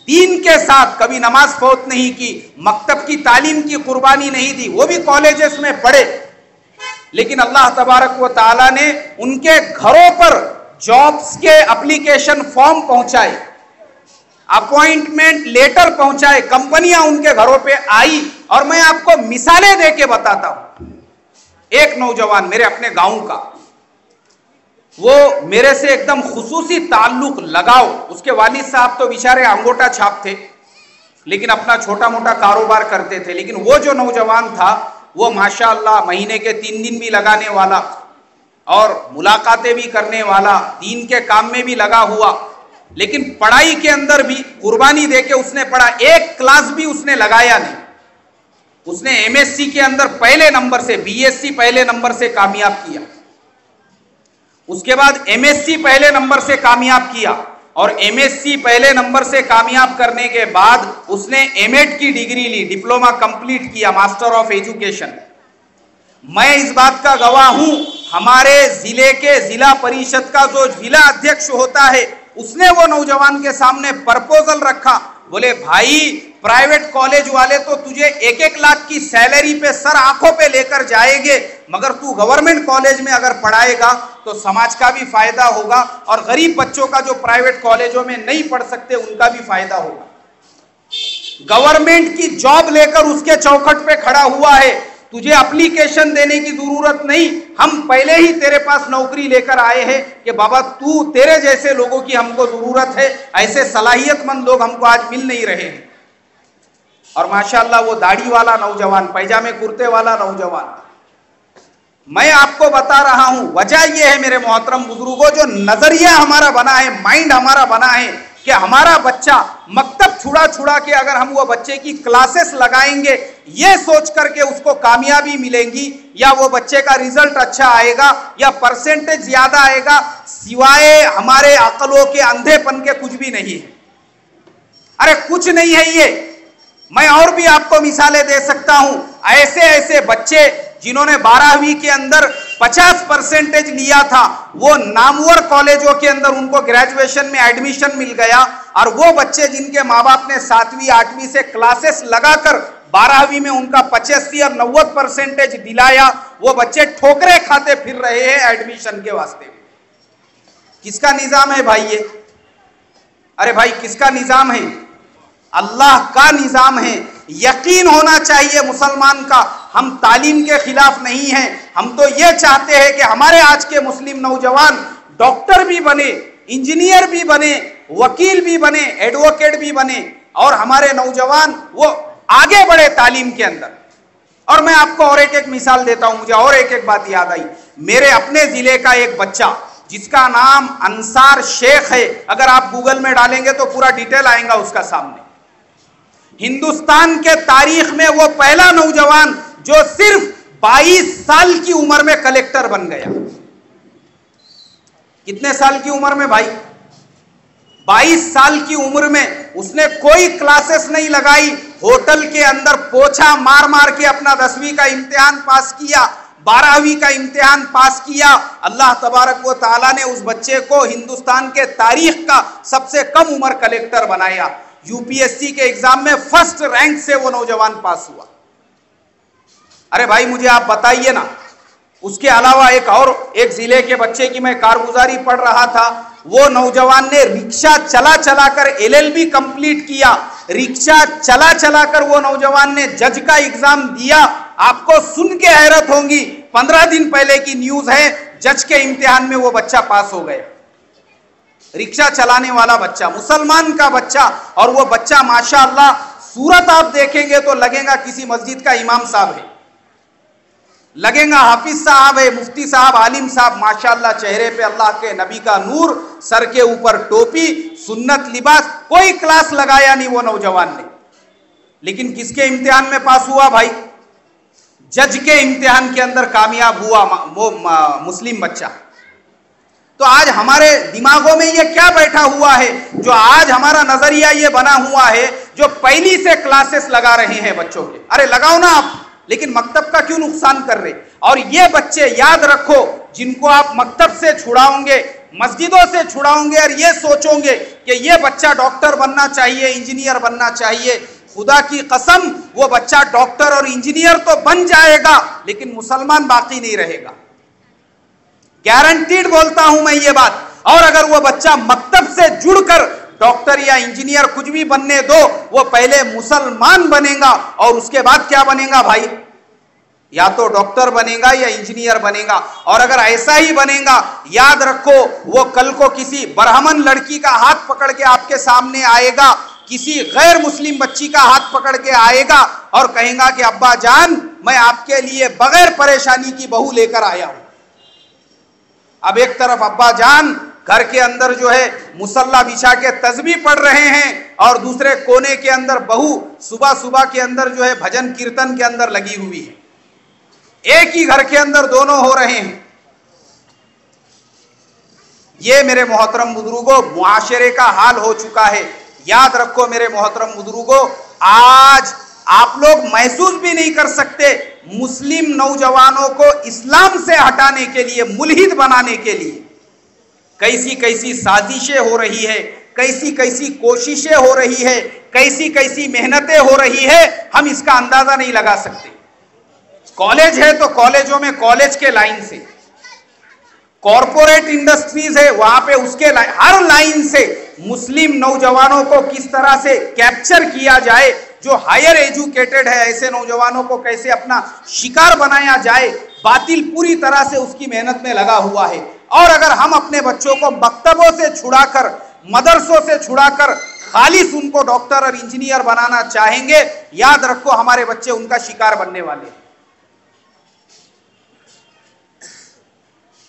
دین کے ساتھ کبھی نماز فوت نہیں کی, مکتب کی تعلیم کی قربانی نہیں دی, وہ بھی کالجز میں پڑھے, لیکن اللہ تبارک و تعالی نے ان کے گھروں پر جابز کے اپلیکیشن فارم پہنچائے, اپوائنٹمنٹ لیٹر پہنچائے, کمپنیاں ان کے گھروں پہ آئی. اور میں آپ کو مثالیں دے کے بتاتا ہوں. ایک نوجوان میرے اپنے گاؤں کا, وہ میرے سے ایک دم خصوصی تعلق لگاؤ, اس کے والد صاحب تو بیچارے انگوٹا چھاپ تھے لیکن اپنا چھوٹا موٹا کاروبار کرتے تھے. لیکن وہ جو نوجوان تھا وہ ماشاءاللہ مہینے کے 3 دن بھی لگانے والا اور ملاقاتیں بھی کرنے والا, دین کے کام میں بھی لگا ہوا, لیکن پڑھائی کے اندر بھی قربانی دے کے اس نے پڑھا. ایک کلاس بھی اس نے لگایا نہیں. اس نے MSc کے اندر پہلے نمبر سے, BSc پہلے نمبر سے کامیاب کیا, اس کے بعد MSc پہلے نمبر سے کامیاب کیا, اور MSc پہلے نمبر سے کامیاب کرنے کے بعد اس نے M.Ed کی ڈگری لی, ڈپلوما کمپلیٹ کیا, ماسٹر آف ایجوکیشن. میں اس بات کا گواہ ہوں, ہمارے ضلع کے ضلع پریشد کا جو ضلع ادھیکش ہوتا ہے اس نے وہ نوجوان کے سامنے پرپوزل رکھا. بولے بھائی پرائیویٹ کالج والے تو تجھے 1-1 لاکھ کی سیلری پہ سر آنکھوں پہ لے کر جائیں گے, مگر تو گورنمنٹ کالج میں اگر پڑھائے گا تو سماج کا بھی فائدہ ہوگا اور غریب بچوں کا جو پرائیویٹ کالجوں میں نہیں پڑھ سکتے ان کا بھی فائدہ ہوگا. گورنمنٹ کی جاب لے کر اس کے چوکھٹ پہ کھڑا ہوا ہے, تجھے اپلیکیشن دینے کی ضرورت نہیں, ہم پہلے ہی تیرے پاس نوکری لے کر آئے ہیں کہ بابا تو تیرے جیسے لوگوں کی ہم کو ضرورت ہے. ایسے صلاحیت مند لوگ ہم کو آج مل نہیں رہے ہیں. اور ماشاءاللہ وہ داڑھی والا نوجوان, پیجامے کرتے والا نوجوان, میں آپ کو بتا رہا ہوں وجہ یہ ہے میرے محترم بزرگوں, جو نظریہ ہمارا بنا ہے, مائنڈ ہمارا بنا ہے کہ ہمارا بچہ مکتب چھڑا کے اگر ہم وہ بچے کی کلاسز لگائیں گے یہ سوچ کر کے اس کو کامیابی ملیں گی یا وہ بچے کا رزلٹ اچھا آئے گا یا پرسنٹیج زیادہ آئے گا، سوائے ہمارے عقلوں کے اندھے پن کے کچھ بھی نہیں ہے۔ ارے کچھ نہیں ہے یہ۔ میں اور بھی آپ کو مثالیں دے سکتا ہوں، ایسے بچے جنہوں نے 12ویں کے اندر 50% لیا تھا، وہ نامور کالجوں کے اندر ان کو گریجویشن میں ایڈمیشن مل گیا، اور وہ بچے جن کے ماں باپ نے 7ویں 8ویں سے کلاسز لگا کر 12ویں میں ان کا 85 اور 90% دلایا، وہ بچے ٹھوکرے کھاتے پھر رہے ہیں ایڈمیشن کے واسطے۔ کس کا نظام ہے بھائی یہ؟ ارے بھائی کس کا نظام ہے؟ اللہ کا نظام ہے۔ یقین ہونا چاہیے مسلمان کا، ہم تعلیم کے خلاف نہیں ہیں، ہم تو یہ چاہتے ہیں کہ ہمارے آج کے مسلم نوجوان ڈاکٹر بھی بنے، انجینئر بھی بنے، وکیل بھی بنے، ایڈوکیٹ بھی بنے، اور ہمارے نوجوان وہ آگے بڑھے تعلیم کے اندر۔ اور میں آپ کو اور ایک مثال دیتا ہوں، مجھے اور ایک بات یاد آئی۔ میرے اپنے ضلع کا ایک بچہ جس کا نام انصار شیخ ہے، اگر آپ گوگل میں ڈالیں گے تو پورا ڈیٹیل آئے گا اس کا سامنے۔ ہندوستان کے تاریخ میں وہ پہلا نوجوان جو صرف 22 سال کی عمر میں کلیکٹر بن گیا۔ کتنے سال کی عمر میں بھائی؟ 22 سال کی عمر میں۔ اس نے کوئی کلاسز نہیں لگائی، ہوٹل کے اندر پوچھا مار مار کے اپنا 10ویں کا امتحان پاس کیا، 12ویں کا امتحان پاس کیا۔ اللہ تبارک و تعالیٰ نے اس بچے کو ہندوستان کے تاریخ کا سب سے کم عمر کلیکٹر بنایا۔ UPSC کے ایگزام میں فرسٹ رینک سے وہ نوجوان پاس ہوا۔ ارے بھائی مجھے آپ بتائیے نا، اس کے علاوہ ایک ضلع کے بچے کی میں کارگزاری پڑھ رہا تھا، وہ نوجوان نے رکشہ چلا کر LLB کمپلیٹ کیا، رکشہ چلا کر وہ نوجوان نے جج کا ایگزام دیا۔ آپ کو سن کے حیرت ہوگی، 15 دن پہلے کی نیوز ہے، جج کے امتحان میں وہ بچہ پاس ہو گیا۔ رکشہ چلانے والا بچہ، مسلمان کا بچہ، اور وہ بچہ ماشاءاللہ صورت آپ دیکھیں گے تو لگے گا کسی مسجد کا امام صاحب ہے، لگے گا حافظ صاحب ہے، مفتی صاحب، عالم صاحب، ماشاءاللہ چہرے پہ اللہ کے نبی کا نور، سر کے اوپر ٹوپی، سنت لباس، کوئی کلاس لگایا نہیں وہ نوجوان نے، لیکن کس کے امتحان میں پاس ہوا بھائی؟ جج کے امتحان کے اندر کامیاب ہوا وہ مسلم بچہ۔ تو آج ہمارے دماغوں میں یہ کیا بیٹھا ہوا ہے، جو آج ہمارا نظریہ یہ بنا ہوا ہے، جو پہلی سے کلاسز لگا رہے ہیں بچوں کے؟ ارے لگاؤ نا آپ، لیکن مکتب کا کیوں نقصان کر رہے؟ اور یہ بچے یاد رکھو، جن کو آپ مکتب سے چھڑاؤں گے، مسجدوں سے چھڑاؤں گے، اور یہ سوچوں گے کہ یہ بچہ ڈاکٹر بننا چاہیے، انجینئر بننا چاہیے، خدا کی قسم وہ بچہ ڈاکٹر اور انجینئر تو بن جائے گا، لیکن مسلمان باقی نہیں رہے گا، گارنٹیڈ بولتا ہوں میں یہ بات۔ اور اگر وہ بچہ مکتب سے جڑ کر ڈاکٹر یا انجینئر کچھ بھی بننے دو، وہ پہلے مسلمان بنے گا، اور اس کے بعد کیا بنے گا بھائی؟ یا تو ڈاکٹر بنے گا یا انجینئر بنے گا۔ اور اگر ایسا ہی بنے گا، یاد رکھو وہ کل کو کسی برہمن لڑکی کا ہاتھ پکڑ کے آپ کے سامنے آئے گا، کسی غیر مسلم بچی کا ہاتھ پکڑ کے آئے گا اور کہیں گا کہ ابا جان میں آپ کے لیے بغیر پریشانی کی بہو لے کر آیا ہوں۔ اب ایک طرف ابا جان گھر کے اندر جو ہے مصلی بچھا کے تسبیح پڑھ رہے ہیں، اور دوسرے کونے کے اندر بہو صبح کے اندر جو ہے بھجن کیرتن کے اندر لگی ہوئی ہے۔ ایک ہی گھر کے اندر دونوں ہو رہے ہیں۔ یہ میرے محترم بزرگوں معاشرے کا حال ہو چکا ہے۔ یاد رکھو میرے محترم بزرگوں، آج آپ لوگ محسوس بھی نہیں کر سکتے، مسلم نوجوانوں کو اسلام سے ہٹانے کے لیے، ملحد بنانے کے لیے کیسی سازشیں ہو رہی ہے، کیسی کوششیں ہو رہی ہے، کیسی محنتیں ہو رہی ہے، ہم اس کا اندازہ نہیں لگا سکتے۔ کالج ہے تو کالجوں میں کالج کے لائن سے، کارپوریٹ انڈسٹریز ہے وہاں پہ اس کے ہر لائن سے مسلم نوجوانوں کو کس طرح سے کیپچر کیا جائے، جو ہائر ایجوکیٹڈ ہے ایسے نوجوانوں کو کیسے اپنا شکار بنایا جائے، باطل پوری طرح سے اس کی محنت میں لگا ہوا ہے۔ اور اگر ہم اپنے بچوں کو مکتبوں سے چھڑا کر، مدرسوں سے چھڑا کر خالص ان کو ڈاکٹر اور انجینئر بنانا چاہیں گے، یاد رکھو ہمارے بچے ان کا شکار بننے والے ہیں۔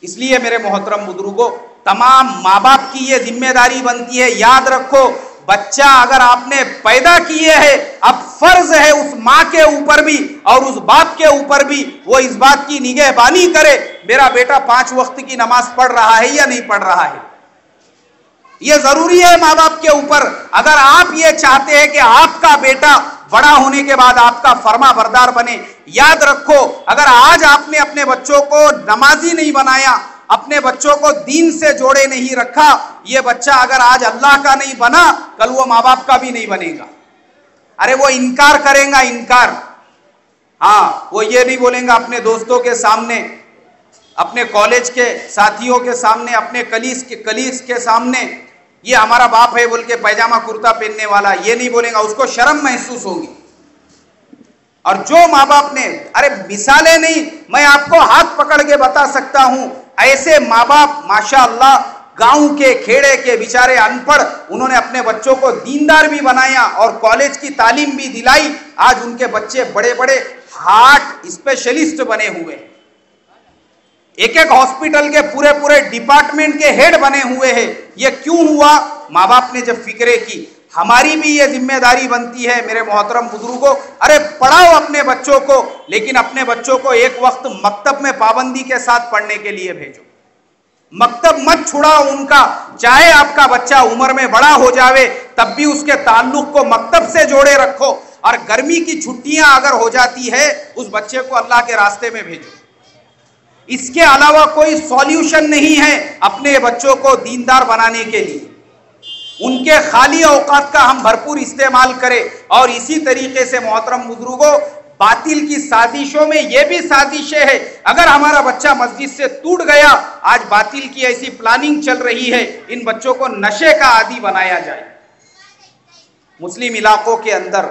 اس لیے میرے محترم بزرگوں، تمام ماں باپ کی یہ ذمہ داری بنتی ہے، یاد رکھو بچہ اگر آپ نے پیدا کیے ہے، اب فرض ہے اس ماں کے اوپر بھی اور اس باپ کے اوپر بھی وہ اس بات کی نگہبانی کرے میرا بیٹا 5 وقت کی نماز پڑھ رہا ہے یا نہیں پڑھ رہا ہے. یہ ضروری ہے ماں باپ کے اوپر. اگر آپ یہ چاہتے ہیں کہ آپ کا بیٹا بڑا ہونے کے بعد آپ کا فرما بردار بنے، یاد رکھو اگر آج آپ نے اپنے بچوں کو نمازی نہیں بنایا، اپنے بچوں کو دین سے جوڑے نہیں رکھا، یہ بچہ اگر آج اللہ کا نہیں بنا کل وہ ماں باپ کا بھی نہیں بنے گا. ارے وہ انکار کریں گا، انکار. ہاں وہ یہ نہیں بولیں گا اپنے دوستوں کے سامنے، اپنے کالج کے ساتھیوں کے سامنے، اپنے کلیس کے سامنے یہ ہمارا باپ ہے بول کے پیجامہ کرتا پہننے والا، یہ نہیں بولیں گا، اس کو شرم محسوس ہوگی. اور جو ماں باپ نے، ارے مثالیں نہیں، میں آپ کو ہاتھ پکڑ کے بتا سکتا ہوں ایسے ماں باپ ماشاءاللہ گاؤں کے کھیڑے کے بیچارے ان پڑھ، انہوں نے اپنے بچوں کو دیندار بھی بنایا اور کالج کی تعلیم بھی دلائی. آج ان کے بچے بڑے بڑے ہارٹ اسپیشلسٹ بنے ہوئے، ایک ایک ہاسپٹل کے پورے ڈپارٹمنٹ کے ہیڈ بنے ہوئے ہیں. یہ کیوں ہوا؟ ماں باپ نے جب فکرے کی. ہماری بھی یہ ذمہ داری بنتی ہے میرے محترم بزرگوں، ارے پڑھاؤ اپنے بچوں کو، لیکن اپنے بچوں کو ایک وقت مکتب میں پابندی کے ساتھ پڑھنے کے لیے بھیجو. مکتب مت چھڑاؤ ان کا، چاہے آپ کا بچہ عمر میں بڑا ہو جاوے تب بھی اس کے تعلق کو مکتب سے جوڑے رکھو. اور گرمی کی چھٹیاں اگر ہو جاتی ہے اس بچے کو اللہ کے راستے میں بھیجو. اس کے علاوہ کوئی سولیوشن نہیں ہے اپنے بچوں کو دیندار بنانے کے لیے. ان کے خالی اوقات کا ہم بھرپور استعمال کریں. اور اسی طریقے سے محترم بزرگوں، باطل کی سازشوں میں یہ بھی سازشیں ہے. اگر ہمارا بچہ مسجد سے ٹوٹ گیا، آج باطل کی ایسی پلاننگ چل رہی ہے ان بچوں کو نشے کا عادی بنایا جائے. مسلم علاقوں کے اندر،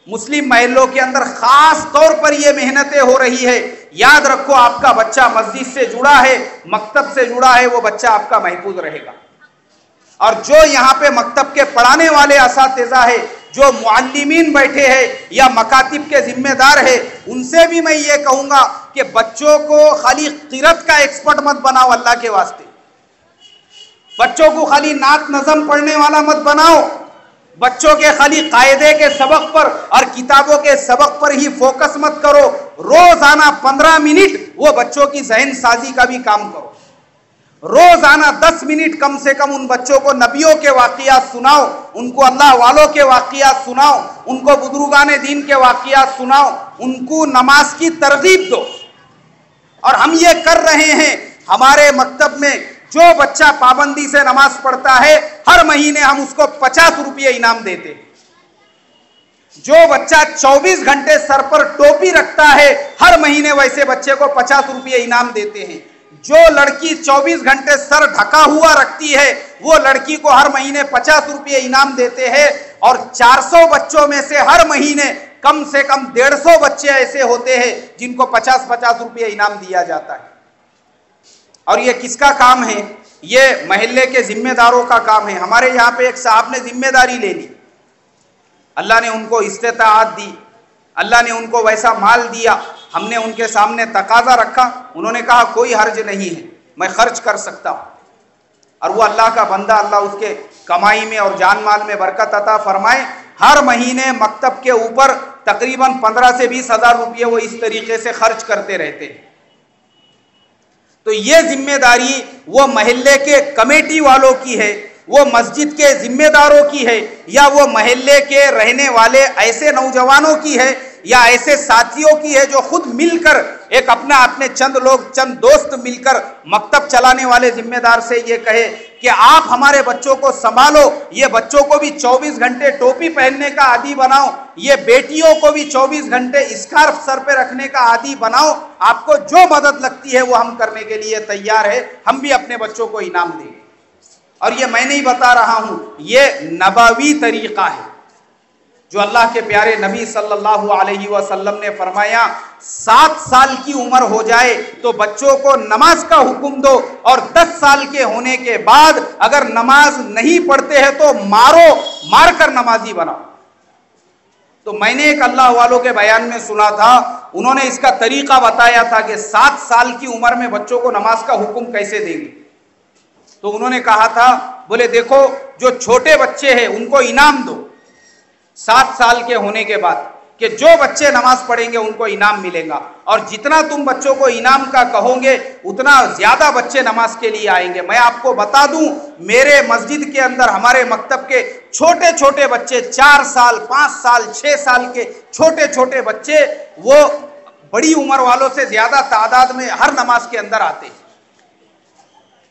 مسلم محلوں کے اندر خاص طور پر یہ محنتیں ہو رہی ہے. یاد رکھو آپ کا بچہ مسجد سے جڑا ہے، مکتب سے جڑا ہے، وہ بچہ آپ کا محفوظ رہے گا. اور جو یہاں پہ مکتب کے پڑھانے والے اساتذہ ہے، جو معلمین بیٹھے ہیں یا مکاتب کے ذمہ دار ہیں، ان سے بھی میں یہ کہوں گا کہ بچوں کو خالی قرات کا ایکسپرٹ مت بناؤ اللہ کے واسطے. بچوں کو خالی نعت نظم پڑھنے والا مت بناؤ. بچوں کے خالی قاعدے کے سبق پر اور کتابوں کے سبق پر ہی فوکس مت کرو. روزانہ 15 منٹ وہ بچوں کی ذہن سازی کا بھی کام کرو. روزانہ 10 منٹ کم سے کم ان بچوں کو نبیوں کے واقعات سناؤ، ان کو اللہ والوں کے واقعات سناؤ، ان کو بزرگان دین کے واقعات سناؤ، ان کو نماز کی ترغیب دو. اور ہم یہ کر رہے ہیں. ہمارے مکتب میں جو بچہ پابندی سے نماز پڑھتا ہے ہر مہینے ہم اس کو 50 روپے انعام دیتے. جو بچہ 24 گھنٹے سر پر ٹوپی رکھتا ہے ہر مہینے ویسے بچے کو 50 روپے انعام دیتے ہیں. جو لڑکی 24 گھنٹے سر ڈھکا ہوا رکھتی ہے وہ لڑکی کو ہر مہینے 50 روپے انعام دیتے ہیں. اور 400 بچوں میں سے ہر مہینے کم سے کم 150 بچے ایسے ہوتے ہیں جن کو 50 روپے انعام دیا جاتا ہے. اور یہ کس کا کام ہے؟ یہ محلے کے ذمہ داروں کا کام ہے. ہمارے یہاں پہ ایک صاحب نے ذمہ داری لے لی، اللہ نے ان کو استطاعت دی، اللہ نے ان کو ویسا مال دیا. ہم نے ان کے سامنے تقاضا رکھا، انہوں نے کہا کوئی حرج نہیں ہے، میں خرچ کر سکتا ہوں. اور وہ اللہ کا بندہ، اللہ اس کے کمائی میں اور جان مال میں برکت عطا فرمائے. ہر مہینے مکتب کے اوپر تقریباً 15 سے 20 ہزار روپے وہ اس طریقے سے خرچ کرتے رہتے ہیں. تو یہ ذمہ داری وہ محلے کے کمیٹی والوں کی ہے، وہ مسجد کے ذمہ داروں کی ہے، یا وہ محلے کے رہنے والے ایسے نوجوانوں کی ہے یا ایسے ساتھیوں کی ہے جو خود مل کر ایک اپنے چند دوست مل کر مکتب چلانے والے ذمہ دار سے یہ کہے کہ آپ ہمارے بچوں کو سنبھالو. یہ بچوں کو بھی 24 گھنٹے ٹوپی پہننے کا عادی بناؤ، یہ بیٹیوں کو بھی 24 گھنٹے اسکارف سر پہ رکھنے کا عادی بناؤ. آپ کو جو مدد لگتی ہے وہ ہم کرنے کے لیے تیار ہے، ہم بھی اپنے بچوں کو انعام دیں گے. اور یہ میں نہیں بتا رہا ہوں، یہ نبوی طریقہ ہے جو اللہ کے پیارے نبی صلی اللہ علیہ وسلم نے فرمایا. 7 سال کی عمر ہو جائے تو بچوں کو نماز کا حکم دو، اور 10 سال کے ہونے کے بعد اگر نماز نہیں پڑھتے ہیں تو مار کر نمازی بناؤ. تو میں نے ایک اللہ والوں کے بیان میں سنا تھا، انہوں نے اس کا طریقہ بتایا تھا کہ 7 سال کی عمر میں بچوں کو نماز کا حکم کیسے دیں گے. تو انہوں نے کہا تھا، بولے دیکھو جو چھوٹے بچے ہیں ان کو انعام دو، 7 سال کے ہونے کے بعد کہ جو بچے نماز پڑھیں گے ان کو انعام ملے گا، اور جتنا تم بچوں کو انعام کا کہو گے اتنا زیادہ بچے نماز کے لیے آئیں گے۔ میں آپ کو بتا دوں، میرے مسجد کے اندر ہمارے مکتب کے چھوٹے چھوٹے بچے 4 سال 5 سال 6 سال کے چھوٹے چھوٹے بچے وہ بڑی عمر والوں سے زیادہ تعداد میں ہر نماز کے اندر آتے ہیں۔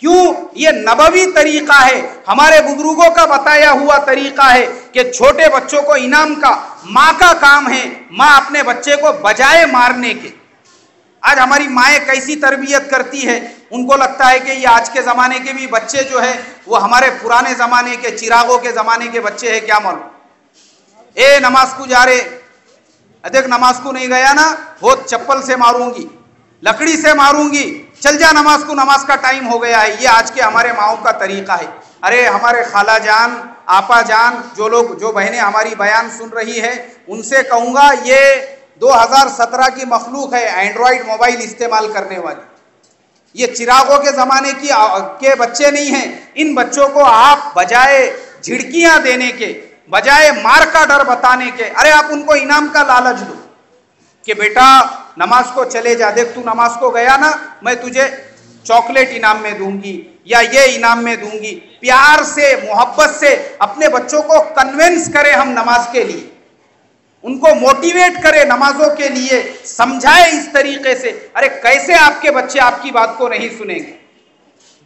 کیوں؟ یہ نبوی طریقہ ہے، ہمارے بزرگوں کا بتایا ہوا طریقہ ہے کہ چھوٹے بچوں کو انعام کا ماں کا کام ہے، ماں اپنے بچے کو بجائے مارنے کے۔ آج ہماری مائیں کیسی تربیت کرتی ہے، ان کو لگتا ہے کہ یہ آج کے زمانے کے بھی بچے جو ہے وہ ہمارے پرانے زمانے کے چراغوں کے زمانے کے بچے ہیں، کیا معلوم۔ اے نماز کو جا رہے، دیکھ نماز کو نہیں گیا نا، وہ چپل سے ماروں گی، لکڑی سے ماروں گی، چل جا نماز کو، نماز کا ٹائم ہو گیا ہے۔ یہ آج کے ہمارے ماؤں کا طریقہ ہے۔ ارے ہمارے خالہ جان، آپا جان، جو بہنیں ہماری بیان سن رہی ہے، ان سے کہوں گا یہ 2017 کی مخلوق ہے، اینڈرائیڈ موبائل استعمال کرنے والی۔ یہ چراغوں کے زمانے کے بچے نہیں ہیں۔ ان بچوں کو آپ بجائے جھڑکیاں دینے کے، بجائے مار کا ڈر بتانے کے، ارے آپ ان کو انعام کا لالچ دو کہ بیٹا نماز کو چلے جا، دیکھ تو نماز کو گیا نا، میں تجھے چاکلیٹ انعام میں دوں گی یا یہ انعام میں دوں گی۔ پیار سے، محبت سے اپنے بچوں کو کنونس کرے ہم نماز کے لیے، ان کو موٹیویٹ کرے نمازوں کے لیے، سمجھائے اس طریقے سے۔ ارے کیسے آپ کے بچے آپ کی بات کو نہیں سنیں گے؟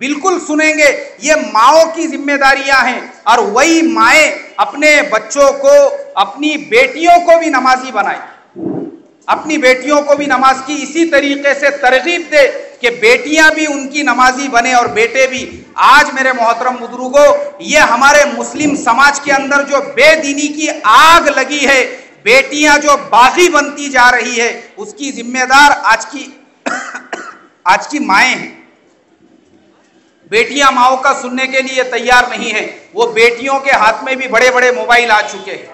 بالکل سنیں گے۔ یہ ماؤں کی ذمہ داریاں ہیں، اور وہی مائیں اپنے بچوں کو، اپنی بیٹیوں کو بھی نمازی بنائیں، اپنی بیٹیوں کو بھی نماز کی اسی طریقے سے ترغیب دے کہ بیٹیاں بھی ان کی نمازی بنے اور بیٹے بھی۔ آج میرے محترم بزرگوں، یہ ہمارے مسلم سماج کے اندر جو بے دینی کی آگ لگی ہے، بیٹیاں جو باغی بنتی جا رہی ہے، اس کی ذمہ دار آج کی مائیں ہیں۔ بیٹیاں ماؤں کا سننے کے لیے تیار نہیں ہیں۔ وہ بیٹیوں کے ہاتھ میں بھی بڑے بڑے موبائل آ چکے ہیں،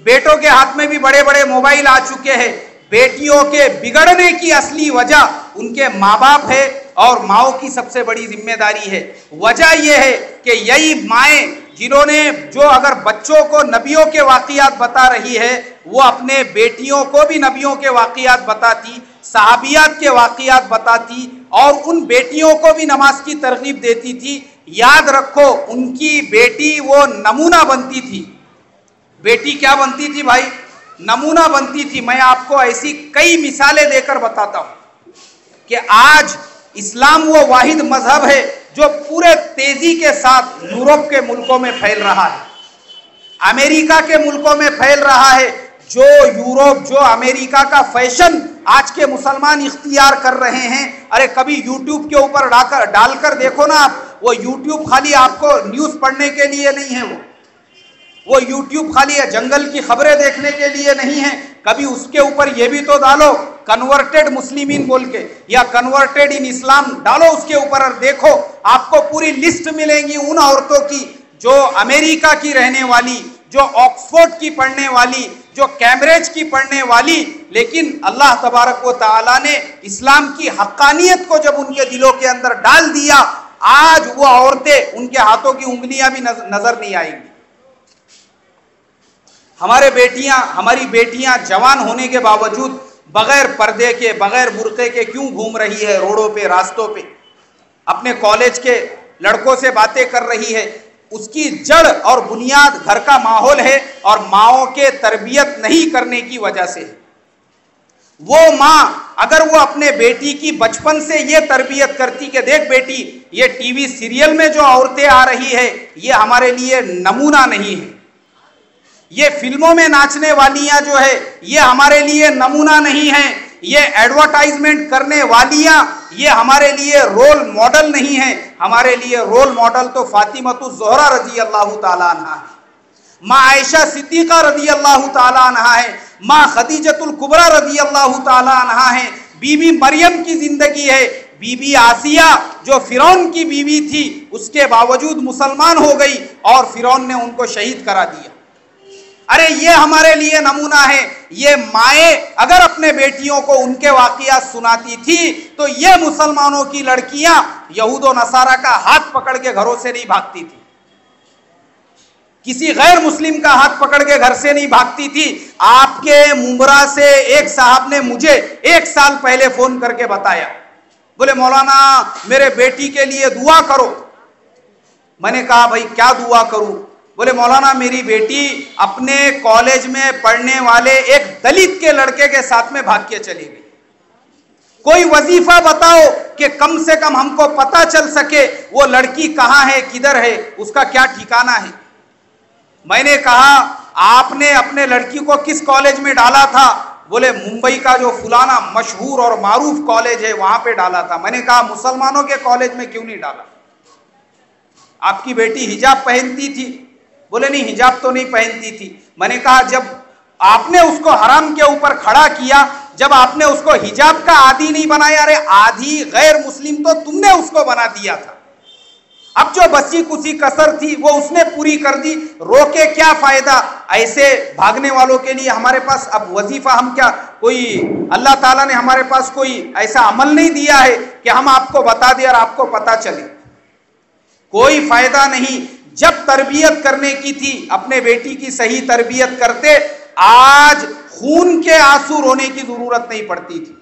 بیٹوں کے ہاتھ میں بھی بڑے بڑے موبائل آ چکے ہیں۔ بیٹیوں کے بگڑنے کی اصلی وجہ ان کے ماں باپ ہے، اور ماؤں کی سب سے بڑی ذمہ داری ہے۔ وجہ یہ ہے کہ یہی مائیں جنہوں نے جو اگر بچوں کو نبیوں کے واقعات بتا رہی ہے، وہ اپنے بیٹیوں کو بھی نبیوں کے واقعات بتاتی، صحابیات کے واقعات بتاتی، اور ان بیٹیوں کو بھی نماز کی ترغیب دیتی تھی۔ یاد رکھو، ان کی بیٹی وہ نمونہ بنتی تھی۔ بیٹی کیا بنتی تھی بھائی؟ نمونہ بنتی تھی۔ میں آپ کو ایسی کئی مثالیں دے کر بتاتا ہوں کہ آج اسلام وہ واحد مذہب ہے جو پورے تیزی کے ساتھ یورپ کے ملکوں میں پھیل رہا ہے، امریکہ کے ملکوں میں پھیل رہا ہے۔ جو یورپ، جو امریکہ کا فیشن آج کے مسلمان اختیار کر رہے ہیں، ارے کبھی یوٹیوب کے اوپر ڈال کر دیکھو نا آپ، وہ یوٹیوب خالی آپ کو نیوز پڑھنے کے لیے نہیں ہے، وہ یوٹیوب خالی جنگل کی خبریں دیکھنے کے لیے نہیں ہے۔ کبھی اس کے اوپر یہ بھی تو ڈالو کنورٹڈ مسلمین بول کے، یا کنورٹڈ ان اسلام ڈالو اس کے اوپر، اور دیکھو آپ کو پوری لسٹ ملیں گی ان عورتوں کی جو امریکہ کی رہنے والی، جو آکسفورڈ کی پڑھنے والی، جو کیمبرج کی پڑھنے والی، لیکن اللہ تبارک و تعالیٰ نے اسلام کی حقانیت کو جب ان کے دلوں کے اندر ڈال دیا، آج وہ عورتیں، ان کے ہاتھوں کی انگلیاں بھی نظر نہیں آئیں گی۔ ہماری بیٹیاں جوان ہونے کے باوجود بغیر پردے کے، بغیر برقعے کے کیوں گھوم رہی ہے روڈوں پہ، راستوں پہ، اپنے کالج کے لڑکوں سے باتیں کر رہی ہے؟ اس کی جڑ اور بنیاد گھر کا ماحول ہے، اور ماؤں کے تربیت نہیں کرنے کی وجہ سے۔ وہ ماں اگر وہ اپنے بیٹی کی بچپن سے یہ تربیت کرتی کہ دیکھ بیٹی، یہ ٹی وی سیریل میں جو عورتیں آ رہی ہے یہ ہمارے لیے نمونہ نہیں ہے، یہ فلموں میں ناچنے والیاں جو ہے یہ ہمارے لیے نمونہ نہیں ہیں، یہ ایڈورٹائزمنٹ کرنے والیاں یہ ہمارے لیے رول ماڈل نہیں ہیں۔ ہمارے لیے رول ماڈل تو فاطمۃ الزہرا رضی اللہ تعالیٰ عنہ ہے، ماں عائشہ صدیقہ رضی اللہ تعالیٰ عنہ ہے، ماں خدیجۃ الکبریٰ رضی اللہ تعالیٰ عنہ ہے، بی بی مریم کی زندگی ہے، بی بی آسیہ جو فرعون کی بیوی تھی اس کے باوجود مسلمان ہو گئی اور فرعون نے ان کو شہید کرا دیا۔ ارے یہ ہمارے لیے نمونہ ہے۔ یہ مائیں اگر اپنے بیٹیوں کو ان کے واقعات سناتی تھی تو یہ مسلمانوں کی لڑکیاں یہود و نصارہ کا ہاتھ پکڑ کے گھروں سے نہیں بھاگتی تھی۔ کسی غیر مسلم کا ہاتھ پکڑ کے گھر سے نہیں بھاگتی تھی. آپ کے ممبرا سے ایک صاحب نے مجھے 1 سال پہلے فون کر کے بتایا, بولے مولانا میرے بیٹی کے لیے دعا کرو. میں نے کہا بھائی کیا دعا کروں؟ بولے مولانا میری بیٹی اپنے کالج میں پڑھنے والے ایک دلت کے لڑکے کے ساتھ میں بھاگ کے چلی گئی. کوئی وظیفہ بتاؤ کہ کم سے کم ہم کو پتا چل سکے وہ لڑکی کہاں ہے, کدھر ہے, اس کا کیا ٹھکانہ ہے. میں نے کہا آپ نے اپنے لڑکی کو کس کالج میں ڈالا تھا؟ بولے ممبئی کا جو فلانا مشہور اور معروف کالج ہے وہاں پہ ڈالا تھا. میں نے کہا مسلمانوں کے کالج میں کیوں نہیں ڈالا؟ آپ کی بیٹی حجاب پہنتی تھی؟ بولے نہیں حجاب تو نہیں پہنتی تھی. میں نے کہا جب آپ نے اس کو حرام کے اوپر کھڑا کیا, جب آپ نے اس کو حجاب کا عادی نہیں بنایا, ارے عادی غیر مسلم تو تم نے اس کو بنا دیا تھا. اب جو بسی کسی کسر تھی وہ اس نے پوری کر دی, رو کے کیا فائدہ؟ ایسے بھاگنے والوں کے لیے ہمارے پاس اب وظیفہ, ہم کیا کوئی اللہ تعالیٰ نے ہمارے پاس کوئی ایسا عمل نہیں دیا ہے کہ ہم آپ کو بتا دیں اور آپ کو پتا چلے. کوئی فائدہ نہیں. جب تربیت کرنے کی تھی اپنے بیٹی کی صحیح تربیت کرتے, آج خون کے آنسو رونے کی ضرورت نہیں پڑتی تھی.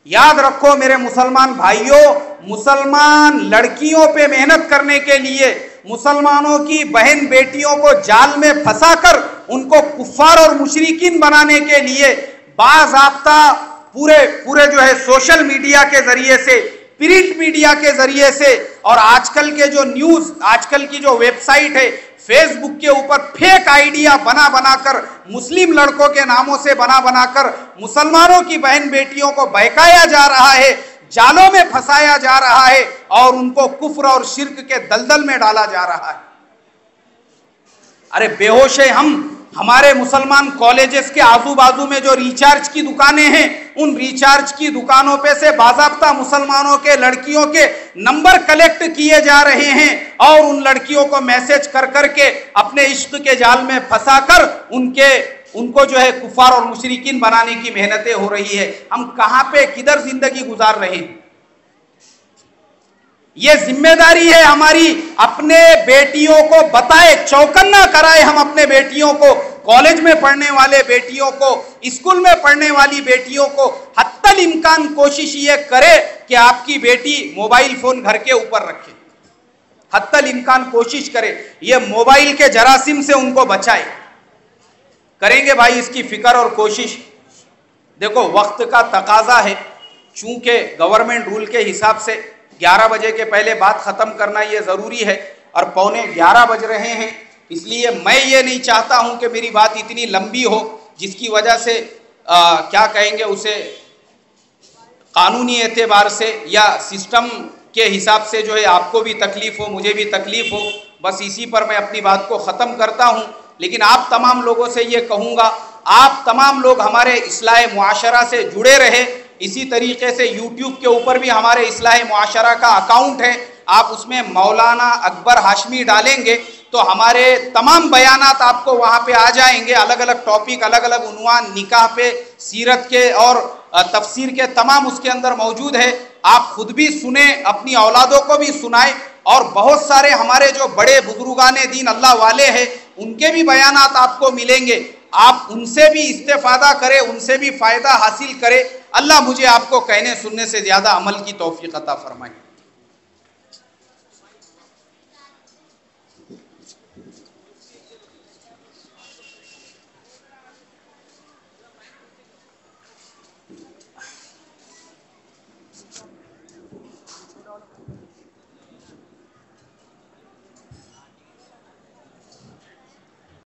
یاد رکھو میرے مسلمان بھائیوں, مسلمان لڑکیوں پہ محنت کرنے کے لیے, مسلمانوں کی بہن بیٹیوں کو جال میں پھنسا کر ان کو کفار اور مشرکین بنانے کے لیے باضابطہ پورے جو ہے سوشل میڈیا کے ذریعے سے, پرنٹ میڈیا کے ذریعے سے, اور آج کل کے جو نیوز, آج کل کی جو ویب سائٹ ہے فیس بک کے اوپر فیک آئیڈیا بنا کر, مسلم لڑکوں کے ناموں سے بنا کر مسلمانوں کی بہن بیٹیوں کو بہکایا جا رہا ہے, جالوں میں پھنسایا جا رہا ہے اور ان کو کفر اور شرک کے دلدل میں ڈالا جا رہا ہے. ارے بے ہوش ہے ہم. ہمارے مسلمان کالجز کے آزو بازو میں جو ریچارج کی دکانیں ہیں, ان ریچارج کی دکانوں پہ سے باضابطہ مسلمانوں کے لڑکیوں کے نمبر کلیکٹ کیے جا رہے ہیں اور ان لڑکیوں کو میسج کر کے اپنے عشق کے جال میں پھنسا کر ان کو جو ہے کفار اور مشرکین بنانے کی محنتیں ہو رہی ہے. ہم کہاں پہ کدھر زندگی گزار رہے ہیں؟ یہ ذمہ داری ہے ہماری, اپنے بیٹیوں کو بتائے, چوکنا کرائے ہم اپنے بیٹیوں کو, کالج میں پڑھنے والے بیٹیوں کو, اسکول میں پڑھنے والی بیٹیوں کو حتی الامکان کوشش یہ کرے کہ آپ کی بیٹی موبائل فون گھر کے اوپر رکھے. حتی الامکان کوشش کرے یہ موبائل کے جراثیم سے ان کو بچائے. کریں گے بھائی اس کی فکر اور کوشش. دیکھو وقت کا تقاضا ہے, چونکہ گورنمنٹ رول کے حساب سے 11 بجے کے پہلے بات ختم کرنا یہ ضروری ہے اور 11:15 بج رہے ہیں, اس لیے میں یہ نہیں چاہتا ہوں کہ میری بات اتنی لمبی ہو جس کی وجہ سے کیا کہیں گے اسے, قانونی اعتبار سے یا سسٹم کے حساب سے جو ہے آپ کو بھی تکلیف ہو, مجھے بھی تکلیف ہو. بس اسی پر میں اپنی بات کو ختم کرتا ہوں. لیکن آپ تمام لوگوں سے یہ کہوں گا, آپ تمام لوگ ہمارے اصلاح معاشرہ سے جڑے رہے. اسی طریقے سے یوٹیوب کے اوپر بھی ہمارے اصلاح معاشرہ کا اکاؤنٹ ہے, آپ اس میں مولانا اکبر ہاشمی ڈالیں گے تو ہمارے تمام بیانات آپ کو وہاں پہ آ جائیں گے. الگ الگ ٹاپک, الگ الگ عنوان, نکاح پہ, سیرت کے اور تفسیر کے تمام اس کے اندر موجود ہے. آپ خود بھی سنیں, اپنی اولادوں کو بھی سنائیں, اور بہت سارے ہمارے جو بڑے بزرگان دین اللہ والے ہیں ان کے بھی بیانات آپ کو ملیں گے. آپ ان سے بھی استفادہ کریں, ان سے بھی فائدہ حاصل کریں. اللہ مجھے آپ کو کہنے سننے سے زیادہ عمل کی توفیق عطا فرمائے.